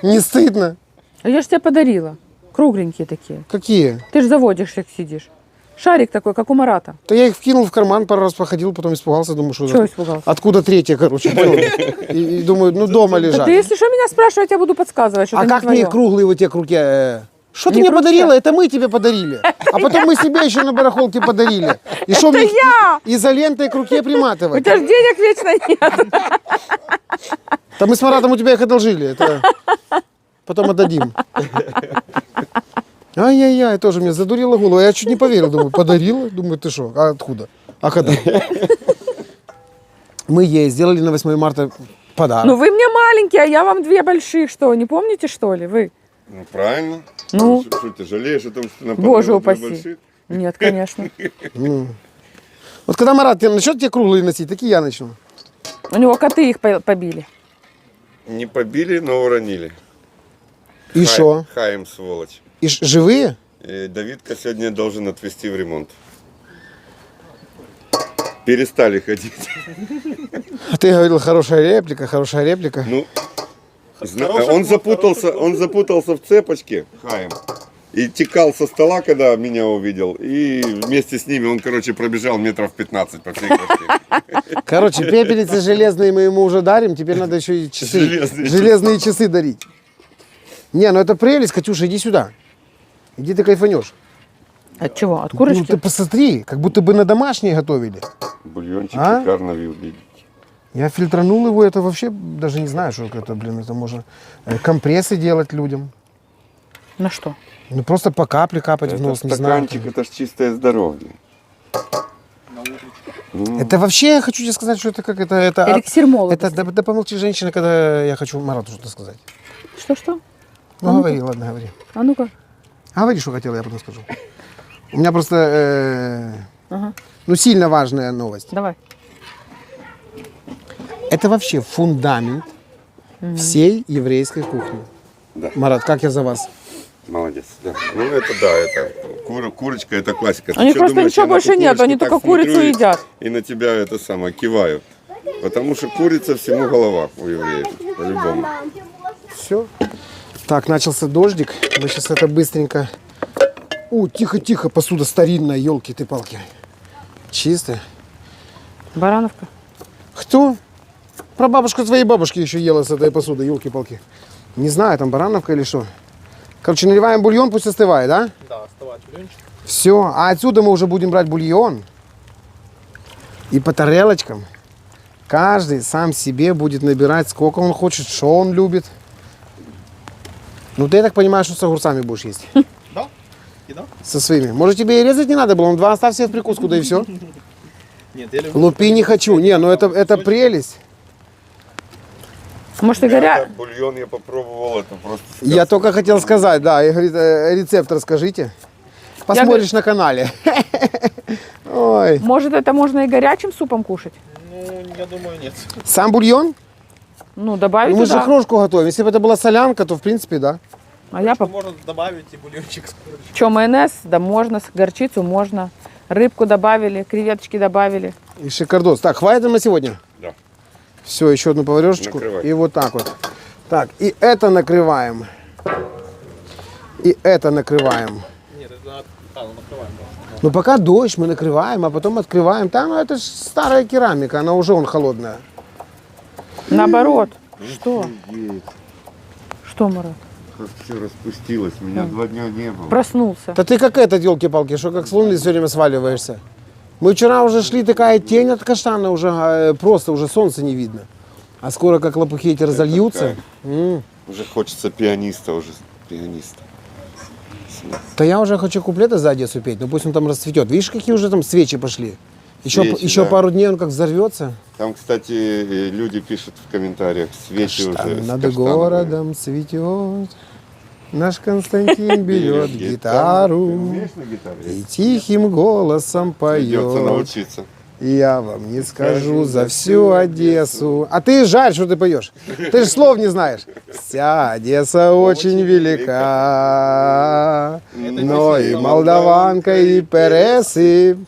Не стыдно? А я же тебе подарила. Кругленькие такие. Какие? Ты же заводишь их, сидишь. Шарик такой, как у Марата. Да я их вкинул в карман, пару раз походил, потом испугался, думаю, что... Чего испугался? Откуда третья, короче, понял? И думаю, ну дома Да лежат. ты, если что, меня спрашивать, я буду подсказывать, что А это как не мне твое. круглые вот те к руке? Что ты Не мне к руке. подарила? Это мы тебе подарили. А потом мы себе еще на барахолке подарили. И что мне их я! изолентой к руке У приматывать? тебя же денег вечно нет. Да мы с Маратом у тебя их одолжили. Это потом отдадим. Ай-яй-яй, тоже мне задурило голову. Я чуть не поверил. Думаю, подарила? Думаю, ты что? А откуда? А когда? Мы ей сделали на 8 марта подарок. Ну вы мне маленькие, а я вам две больших, что, не помните, что ли, вы? Ну, правильно. Ну. Что ты жалеешь о том, что нам Боже подарили две упаси. больших? Нет, конечно. Вот когда Марат начнет тебе круглые носить, такие я начну. У него коты их побили. Не побили, но уронили. И что? Хаем, сволочь. И живые? И Давидка сегодня должен отвезти в ремонт. Перестали ходить. Ты говорил, хорошая реплика, хорошая реплика. Ну, он запутался в цепочке, Хаем. И текал со стола, когда меня увидел. И вместе с ними он, короче, пробежал метров 15 по всей квартире. Короче, пепельницы железные мы ему уже дарим, теперь надо еще и часы. Железные часы дарить. Не, ну это прелесть, Катюша, иди сюда. Иди ты кайфанешь. От чего? От Ну курочки? ты посмотри, как будто бы на домашние готовили. Бульончик А? шикарно выглядит. Я фильтранул его, это вообще даже не знаю, что это, блин, это можно компрессы делать людям. На что? Ну просто по капле капать в Это нос, не знаю. стаканчик, это ж чистое здоровье. Это вообще, я хочу тебе сказать, что это как это... Эликсир молодости. Это, да помолчи, женщина, когда я хочу Марату что-то сказать. Что? Ну, говори, ладно, говори. А ну-ка. Говори, что хотела, я потом скажу. У меня просто, ну, сильно важная новость. Давай. Это вообще фундамент всей еврейской кухни. Да. Марат, как я за вас? Молодец. Да. Ну это да, это курочка, это классика. У них Ты просто думаешь, ничего я на больше ту нет, курочку они так только смотрю курицу едят. И на тебя это самое киваю. Потому что курица всему голова у евреев, по-любому. Все. Так, начался дождик. Мы сейчас это быстренько... Тихо-тихо, посуда старинная, елки ты палки. Чистая. Барановка. Кто? Про бабушку твоей бабушки еще ела с этой посуды, елки-палки. Не знаю, там барановка или что. Короче, наливаем бульон, пусть остывает, да? Да, оставать бульончик. Все, а отсюда мы уже будем брать бульон. И по тарелочкам каждый сам себе будет набирать, сколько он хочет, что он любит. Ну, ты, я так понимаю, что с огурцами будешь есть. Да? И да? Со своими. Может, тебе и резать не надо было? Он два оставь себе в прикуску, да и все. Нет, я люблю. Лупи не хочу. Не, ну это прелесть. Может, и горя... Бульон я попробовал, это просто... Я только хотел сказать, да, и говорит, рецепт расскажите. Посмотришь на канале. Ой. Может, это можно и горячим супом кушать? Ну, я думаю, нет. Сам бульон? Ну, добавить Мы же туда. крошку готовим. Если бы это была солянка, то в принципе, да. А я Можно добавить и бульончик с курочкой. Что, майонез? Да можно, горчицу можно. Рыбку добавили, креветочки добавили. И шикардос. Так, хватит нам на сегодня? Да. Все, еще одну поварешечку. Накрывай. И вот так вот. Так, и это накрываем. И это накрываем. Нет, это накрываем. Да. Ну пока дождь, мы накрываем, а потом открываем. Там, ну, это ж старая керамика, она уже холодная. Наоборот. Что? Что, Марат? Как все распустилось, меня 2 дня не было. Проснулся. Да ты как этот, елки-палки, что как с луны все время сваливаешься. Мы вчера уже шли, такая тень от каштана, уже просто уже солнца не видно. А скоро как лопухи эти разольются. Уже хочется пианиста, пианиста. Да я уже хочу куплеты за Одессу петь, но пусть он там расцветет. Видишь, какие уже там свечи пошли? Свечи, еще да. пару дней он как взорвется. Там, кстати, люди пишут в комментариях, свечи уже с Над каштановыми. городом цветет, наш Константин берет гитару Умеешь на гитаре? и тихим голосом Придется поет. научиться. Я вам не скажу за всю Одессу. А ты жаль, что ты поешь. Ты же слов не знаешь. Вся Одесса очень велика, но и молдаванка, и пересы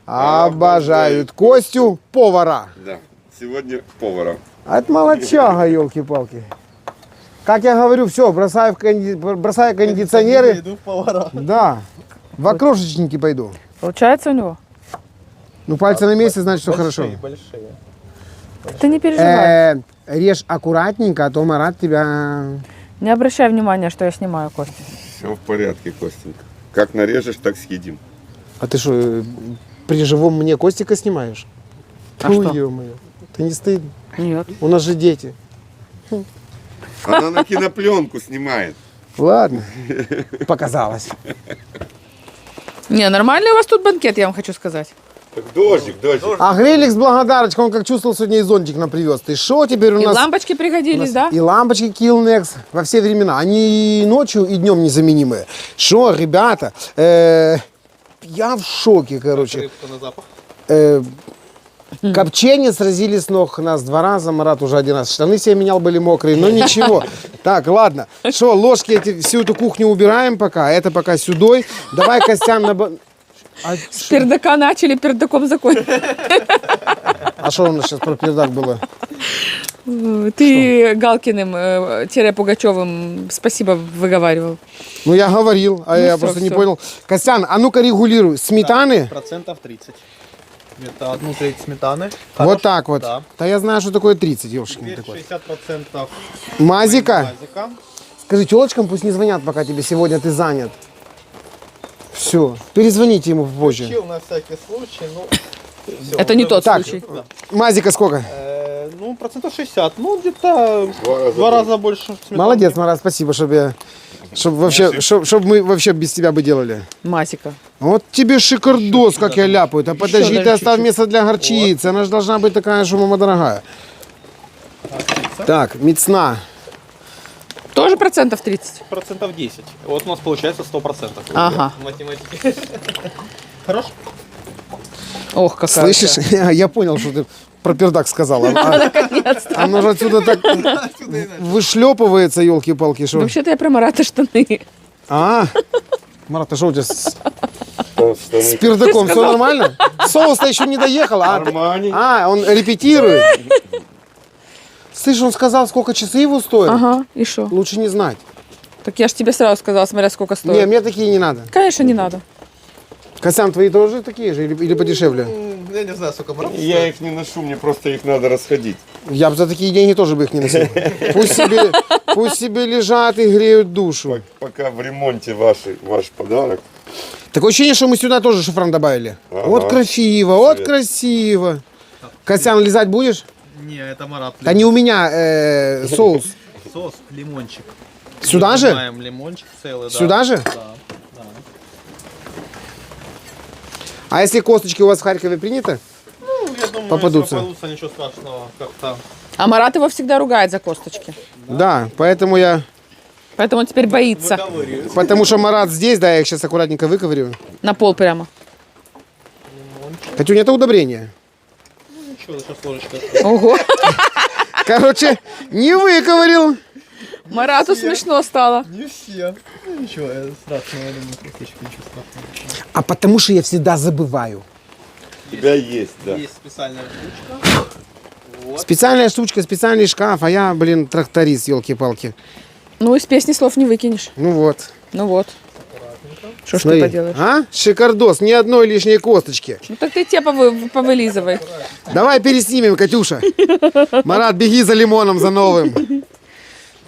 обожают Костю повара. Да, сегодня повара. А это молодчага, елки-палки. Как я говорю, все, бросаю кондиционеры. Иду в повара. Да, в окрошечники пойду. Получается у него? Ну, пальцы на месте, значит, все хорошо. Большие. Ты не переживай. Режь аккуратненько, а то Марат тебя... Не обращай внимания, что я снимаю, Костя. Все в порядке, Костенька. Как нарежешь, так съедим. А ты что, при живом мне Костика снимаешь? А что? Ё-моё. Ты не стыдно? Нет. У нас же дети. Она на кинопленку снимает. Ладно, показалось. Не, нормальный у вас тут банкет, я вам хочу сказать. Так дождик. А Грелик с благодарочкой, он как чувствовал, сегодня и зонтик нам привез. Ты шо теперь у И нас? лампочки пригодились, да? И лампочки Killnex во все времена. Они и ночью, и днем незаменимые. Шо, ребята, я в шоке, короче. Рыбка на запах. Копчение сразили с ног нас 2 раза. Марат уже 1 раз. Штаны себе менял, были мокрые, но ничего. Так, ладно. Что, ложки эти, всю эту кухню убираем пока. Это пока сюдой. Давай, Костян, С пердака начали, пердаком закончили. А что у нас сейчас про пердак было? Ты Галкиным-Пугачевым спасибо выговаривал. Ну, я говорил, а я всё, просто не всё. понял. Костян, а ну-ка регулируй. Сметаны? Процентов 30. Это 1/3 сметаны. Вот так вот. Да. Да я знаю, что такое 30, ёшкин Теперь такой. 60% Мазика? мазика. Скажи, телочкам пусть не звонят, пока тебе сегодня ты занят. Все, перезвоните ему позже. Включил на всякий случай. Ну, всё, Это не уже тот Так. случай. Мазика сколько? Ну, процентов 60. Ну, где-то в 2 раза больше сметаны. Молодец, Марат, спасибо, чтобы мы вообще без тебя бы делали. Масика. Вот тебе шикардос, как я ляпаю. А подожди, даже ты оставь чуть-чуть. место для горчицы. Она же должна быть такая, что мама дорогая. Так, мецна. Тоже процентов 30? Процентов 10. Вот у нас получается 100%. Ага. Математики. Хорош? Ох, какая. Слышишь? Я понял, что ты про пердак сказала. Оно же отсюда так вышлепывается, елки-палки. Что? Вообще-то я про Марата штаны. А, Марат, а что у тебя с пердаком? Все нормально? Соус-то еще не доехал. Армани. Он репетирует. Слышь, он сказал, сколько часы его стоят? Ага, и что? Лучше не знать. Так я же тебе сразу сказала, смотря сколько стоит. Не, мне такие не надо. Конечно, не надо. Костян, твои тоже такие же или подешевле? Я не знаю, сколько марат. Я их не ношу, мне просто их надо расходить. Я бы за такие деньги тоже бы их не носил. Пусть себе лежат и греют душу. Пока в ремонте ваш подарок. Такое ощущение, что мы сюда тоже шафран добавили. Ага. Вот красиво, вот Цвет. красиво. Костян, лизать будешь? Не, это марат. Да не у меня соус. Соус, лимончик. Сюда же? Снимаем лимончик целый, да. Сюда же? Да. А если косточки у вас в Харькове принято? Ну, я думаю, Попадутся. если попадутся, ничего страшного. Как-то. А Марат его всегда ругает за косточки. Да, поэтому Поэтому он теперь боится. Выковыриваю. потому что Марат здесь, да, я их сейчас аккуратненько выковырю. На пол прямо. Катюня, это удобрение. Ничего, сейчас ложечка. Ого. Короче, не выковырил. Марату смешно стало. Не все. Ну, ничего, страшного, я думаю, кусочек, ничего страшного. А потому что я всегда забываю. У тебя есть, да. Есть специальная штучка. Специальная штучка, специальный шкаф, а я, тракторист, елки-палки. Ну, из песни слов не выкинешь. Ну вот. Ну вот. Что ж ты Смотри. поделаешь? А? Шикардос, ни одной лишней косточки. Ну так ты те повылизывай. Давай переснимем, Катюша. Марат, беги за лимоном, за новым.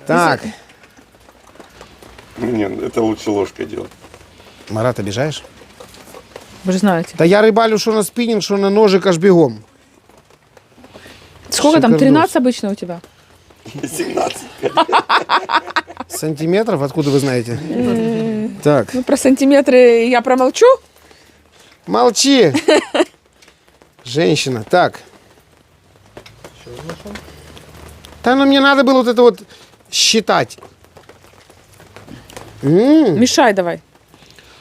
Так. Нет, это лучше ложкой делать. Марат, обижаешь? Вы же знаете. Да я рыбалю, что на спиннинг, что на ножик, аж бегом. Сколько там? Шикардос. 13 обычно у тебя? 17. Сантиметров? Откуда вы знаете? Так. Ну, про сантиметры я промолчу. Молчи. Женщина. Так. Да, ну мне надо было вот это вот считать. Мешай давай.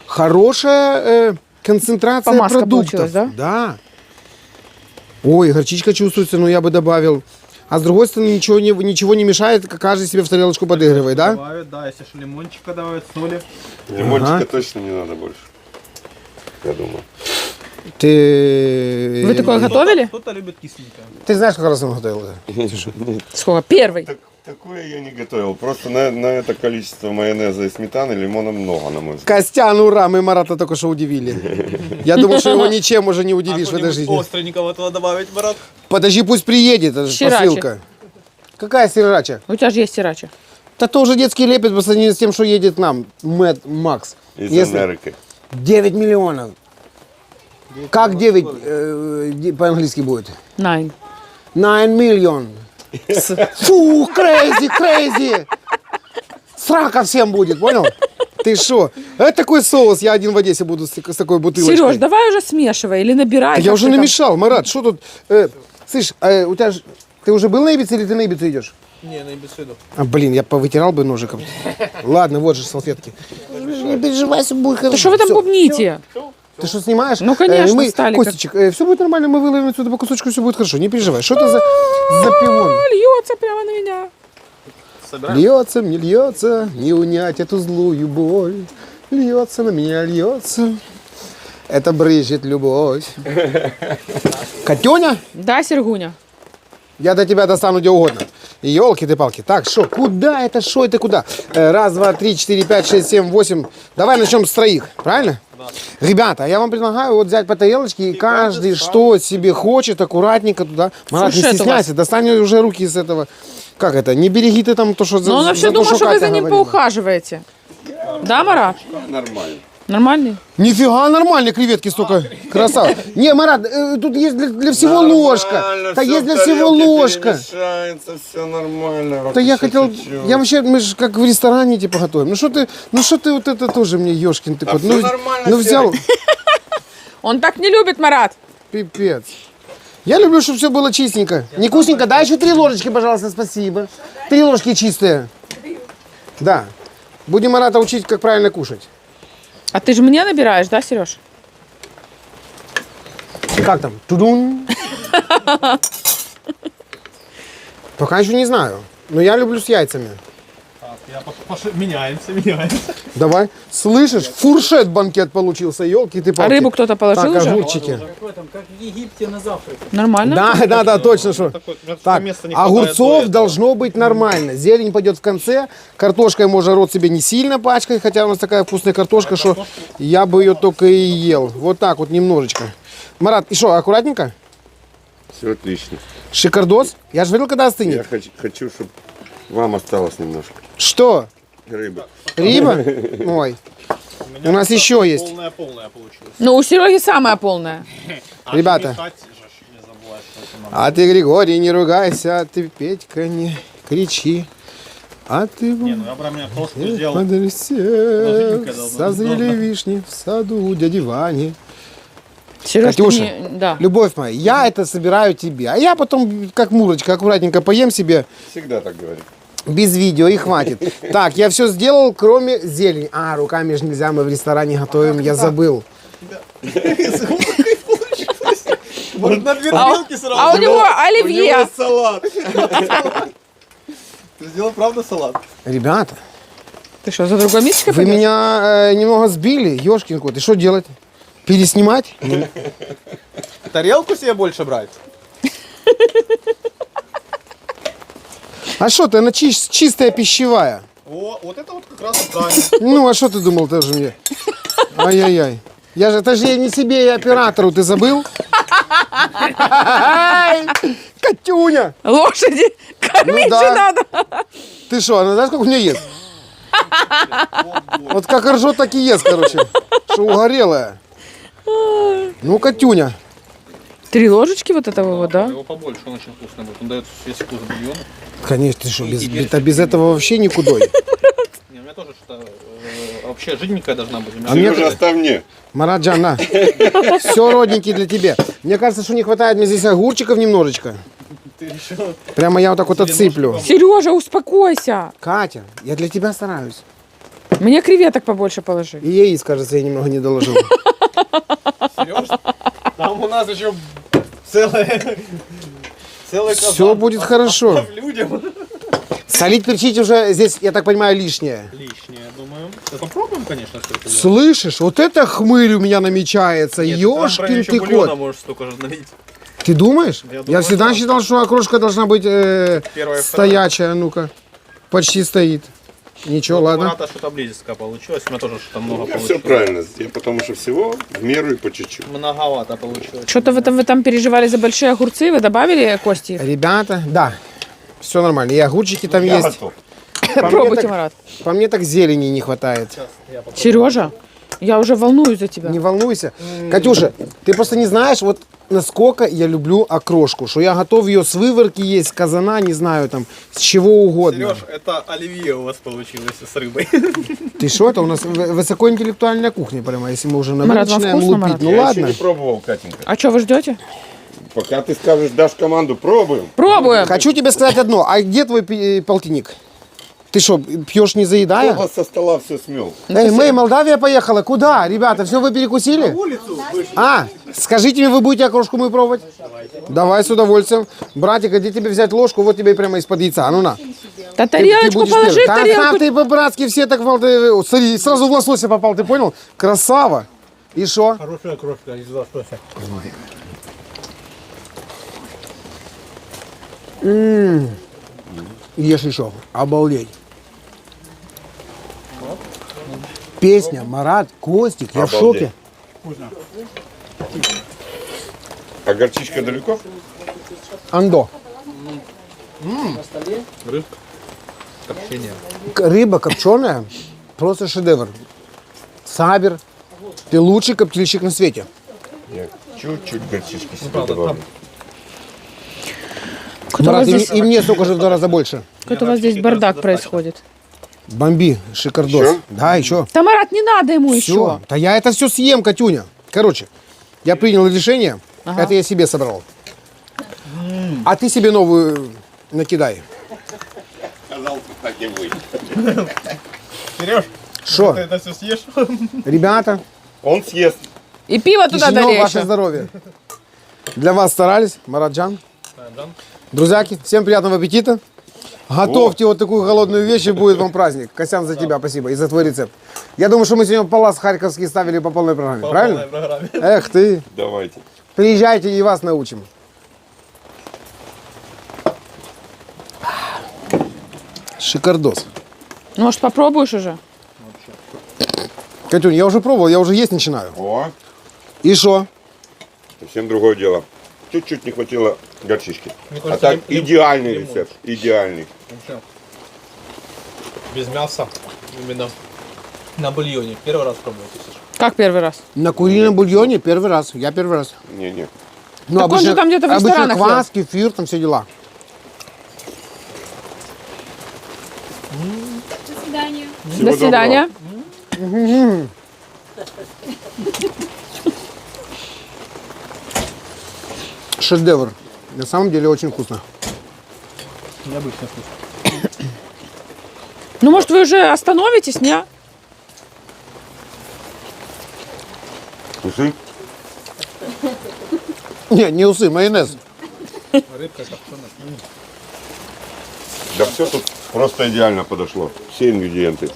Хорошая концентрация Помазка продуктов. получилась, да? Да. Ой, горчичка чувствуется, но я бы добавил. А с другой стороны, ничего не мешает, каждый себе в тарелочку подыгрывает, да? Добавят, да, если что, лимончика добавят, соли. Лимончика Ага. точно не надо больше. Я думаю. Ты... Вы такое готовили? Кто-то любит кисленькое. Ты знаешь, как раз он готовил? Сколько? Первый. Такое я не готовил. Просто на это количество майонеза и сметаны лимона много, на мой взгляд. Костян, ура, мы Марата только что удивили. Я думал, что его ничем уже не удивишь в этой жизни. Остренького этого добавить, Марат? Подожди, пусть приедет, это же Сирача. посылка. Какая сирача? У тебя же есть сирача. Да то уже детский лепет по сравнению с тем, что едет нам. Мэтт Макс. Из Если- Америки. 9 миллионов. Как 9 по-английски будет? 9. 9 миллион. Фу, crazy. Срака всем будет, понял? Ты что? Это такой соус, я один в Одессе буду с такой бутылочкой. Сереж, давай уже смешивай или набирай. Я как уже ты там. намешал, Марат, что тут? Слышь, у тебя же... Ты уже был на Ибице или ты на Ибицу идешь? Не, на беседу. А, блин, я повытирал бы ножиком. Ладно, вот же салфетки. Не переживай, все будет хорошо. Да что вы там Всё. бубните? Ты что, снимаешь? Ну, конечно, мы, стали Костичек, все будет нормально, мы выловим отсюда по кусочку, все будет хорошо. Не переживай. Что это за пивон? Льется прямо на меня. Льется, мне льется, не унять эту злую боль. Льется на меня, льется. Это брызжет любовь. Катюня, Да, Сергуня? я до тебя достану где угодно. Елки ты палки. Так, что, куда это, что это, куда? Раз, два, три, четыре, пять, шесть, семь, восемь. Давай начнем с троих, правильно? Да. Ребята, я вам предлагаю вот взять по тарелочке и каждый что себе хочет, аккуратненько туда. Марат, не Слушай, это стесняйся, достань уже руки из этого. Как это? Не береги ты там то, что Но он вообще то, думал, что вы Катя за ним говорила. поухаживаете. Да, Марат? Нормально. Нормальный? Нифига нормальные креветки столько. Красава. Не, Марат, тут есть для всего ложка. Да есть для всего ложка. Все нормально. Да я хотел, я вообще, мы же как в ресторане типа готовим. Ну что ты вот это тоже мне, ёшкин ты кот. всё нормально, ну взял, Он так не любит, Марат. пипец. Я люблю, чтобы все было чистенько. Некусненько, дай еще 3 ложечки, пожалуйста, спасибо. 3 ложки чистые. Да. Будем Марата учить, как правильно кушать. А ты же мне набираешь, да, Сереж? Как там? Тудун. Пока еще не знаю. Но я люблю с яйцами. Так, меняемся. Давай. Слышишь? Фуршет банкет получился, елки ты А палки. рыбу кто-то положил Так, уже? огурчики. Какой там, как в Египте на завтрак. Нормально? Да, точно, что. Так, места не хватает до огурцов этого. должно быть нормально. Зелень пойдет в конце. Картошкой можно рот себе не сильно пачкать, хотя у нас такая вкусная картошка, что я бы ее только и ел. Вот так вот немножечко. Марат, и что, аккуратненько? Все отлично. Шикардос? Я же говорил, когда Я остынет. хочу, чтобы вам осталось немножко Что? рыбы. Риба? Ой. У нас еще есть. Полная получилась. Ну, у Сереги самая полная. Ребята. Мешать же, не забывать, что это надо. А ты, Григорий, не ругайся, а ты, Петька, не кричи. А ты Не, ну я прям меня крошку сделал. подорсел, когда созрели удобно. вишни в саду у дяди Вани. Сереж, ты Катюша, не- да. Любовь моя, я это собираю тебе, а я потом, как Мурочка, аккуратненько поем себе Всегда так говорит. без видео и хватит. Так, я все сделал, кроме зелени. А, руками же нельзя, мы в ресторане готовим, я забыл. Может, на 2 тарелки сразу? А у него оливье. салат. Ты сделал, правда, салат? Ребята, Ты что, за другой мисочкой вы пойдешь? меня немного сбили, ёшкин кот, и что делать? Переснимать? Тарелку себе больше брать? А что ты, она чистая пищевая. О, вот это вот как раз правильно. Ну, а что ты думал тоже мне? Ай-яй-яй. Это же я не себе и оператору, ты забыл? Катюня! Лошади кормить Ну да. же надо. Ты что, она знаешь, сколько у меня ест? Вот как ржет, так и ест, короче. Что угорелая. Ну, Катюня. 3 ложечки вот этого вот, да? Его побольше, он очень вкусный будет. Он дает весь вкус бульона. Конечно, ты что, без этого вообще никуда. Не, у меня тоже что-то вообще жиденькая должна быть. А мне Сережа, оставь мне. Мараджан, на. Все, родненький, для тебя. Мне кажется, что не хватает мне здесь огурчиков немножечко. Прямо я вот так вот отсыплю. Сережа, успокойся. Катя, я для тебя стараюсь. Мне креветок побольше положи. И яиц, кажется, я немного не доложил. Серьезно? Там у нас еще целая Все будет хорошо. людям. Солить, перчить уже здесь, я так понимаю, лишнее. Лишнее, думаю. Да попробуем, конечно, все это дело. Слышишь, вот это хмырь у меня намечается. Нет, там, Ёшкин правильно, еще ты бульона кот. можешь столько же налить. Ты думаешь? Я Я думаю, всегда да. считал, что окрошка должна быть Первая, стоячая. Ну-ка, почти стоит. Ничего, У ладно. Марата что-то близко получилось, у меня тоже что-то много Все получилось. правильно, потому что всего в меру и по чуть-чуть. Многовато получилось. Что-то вы там переживали за большие огурцы, вы добавили кости? Ребята, да, все нормально. И огурчики там Я есть. готов. Пробуйте, Марат. По мне так зелени не хватает. Сережа, я уже волнуюсь за тебя. Не волнуйся. Катюша, ты просто не знаешь, вот насколько я люблю окрошку, что я готов ее с выворки есть, с казана, не знаю, там, с чего угодно. Сереж, это оливье у вас получилось с рыбой. Ты что, это у нас высокоинтеллектуальная кухня прямо, если мы уже на Марат, вам начинаем вкусно, лупить. Марат? Ну Я ладно. еще не пробовал, Катенька. А что вы ждете? Пока ты скажешь, дашь команду, пробуем. Пробуем. Хочу тебе сказать одно. А где твой полтинник? Ты что, пьешь не заедая? Оба со стола все смел. Эй, мы, Молдавия поехала. Куда? Ребята, все, вы перекусили? А, скажите мне, вы будете окрошку мою пробовать? Давай с удовольствием. Братик, где тебе взять ложку? Вот тебе прямо из-под яйца. Ну на. Да Ты тарелочку будешь положи, первый. Да, тарелку. ты по-братски все так... Смотри, сразу в лосося попал, ты понял? Красава. И что? Хорошая крошка из лосося. Ешь еще. Обалдеть. Песня, Марат, Костик, я в Обалдеть. шоке. А горчичка далеко? Андо. Рыбка. Копчение. Рыба копченая, просто шедевр. Сабер, ты лучший коптильщик на свете. Я чуть-чуть горчички себе правда, добавлю. Марат, и мне столько же в 2 раза больше. Какой-то у вас здесь бардак происходит. Бомби, шикардос. Еще? Да, еще. Да, Марат, не надо ему Все. еще. Да я это все съем, Катюня. Короче, я принял решение. Это я себе собрал. А ты себе новую накидай. Казался, так и вы. Сереж, Что, ты это все съешь? ребята, Он съест. И пиво туда Кишинев, долей ваше еще. здоровье. Для вас старались, Мараджан. Друзьяки, всем приятного аппетита. Готовьте вот такую голодную вещь, и будет вам праздник. Костян, за тебя спасибо и за твой рецепт. Я думаю, что мы сегодня палас харьковский ставили по полной программе, правильно? Программе. Эх ты, Давайте. приезжайте и вас научим. Шикардос. Ну, может, попробуешь уже? Катюнь, я уже пробовал, я уже есть начинаю. О, И что? совсем другое дело. Чуть-чуть не хватило горчички. Мне А кажется, так идеальный лимон. рецепт. Идеальный. Вообще. Без мяса. Именно на бульоне. Первый раз пробуйте, Саша. Как первый раз? На курином бульоне первый раз. Я первый раз. Не-не. Ну, Так он же там где-то в обычно ресторанах квас, кефир, там все дела. До свидания. Всего До свидания. Шедевр. На самом деле очень вкусно. Необычный вкус. Ну, может, вы уже остановитесь, не? Усы? Не усы, майонез. Рыбка копченая. Да все тут просто идеально подошло. Все ингредиенты.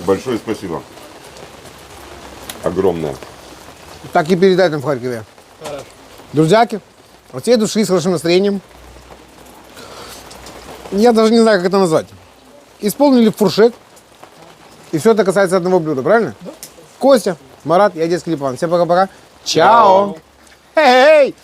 Большое спасибо. Огромное. Так и передай там в Харькове. Друзьяки, от всей души с хорошим настроением. Я даже не знаю, как это назвать. Исполнили фуршет. И все это касается одного блюда, правильно? Да. Костя, Марат, я детский Липан. Всем пока-пока. Чао. Эй!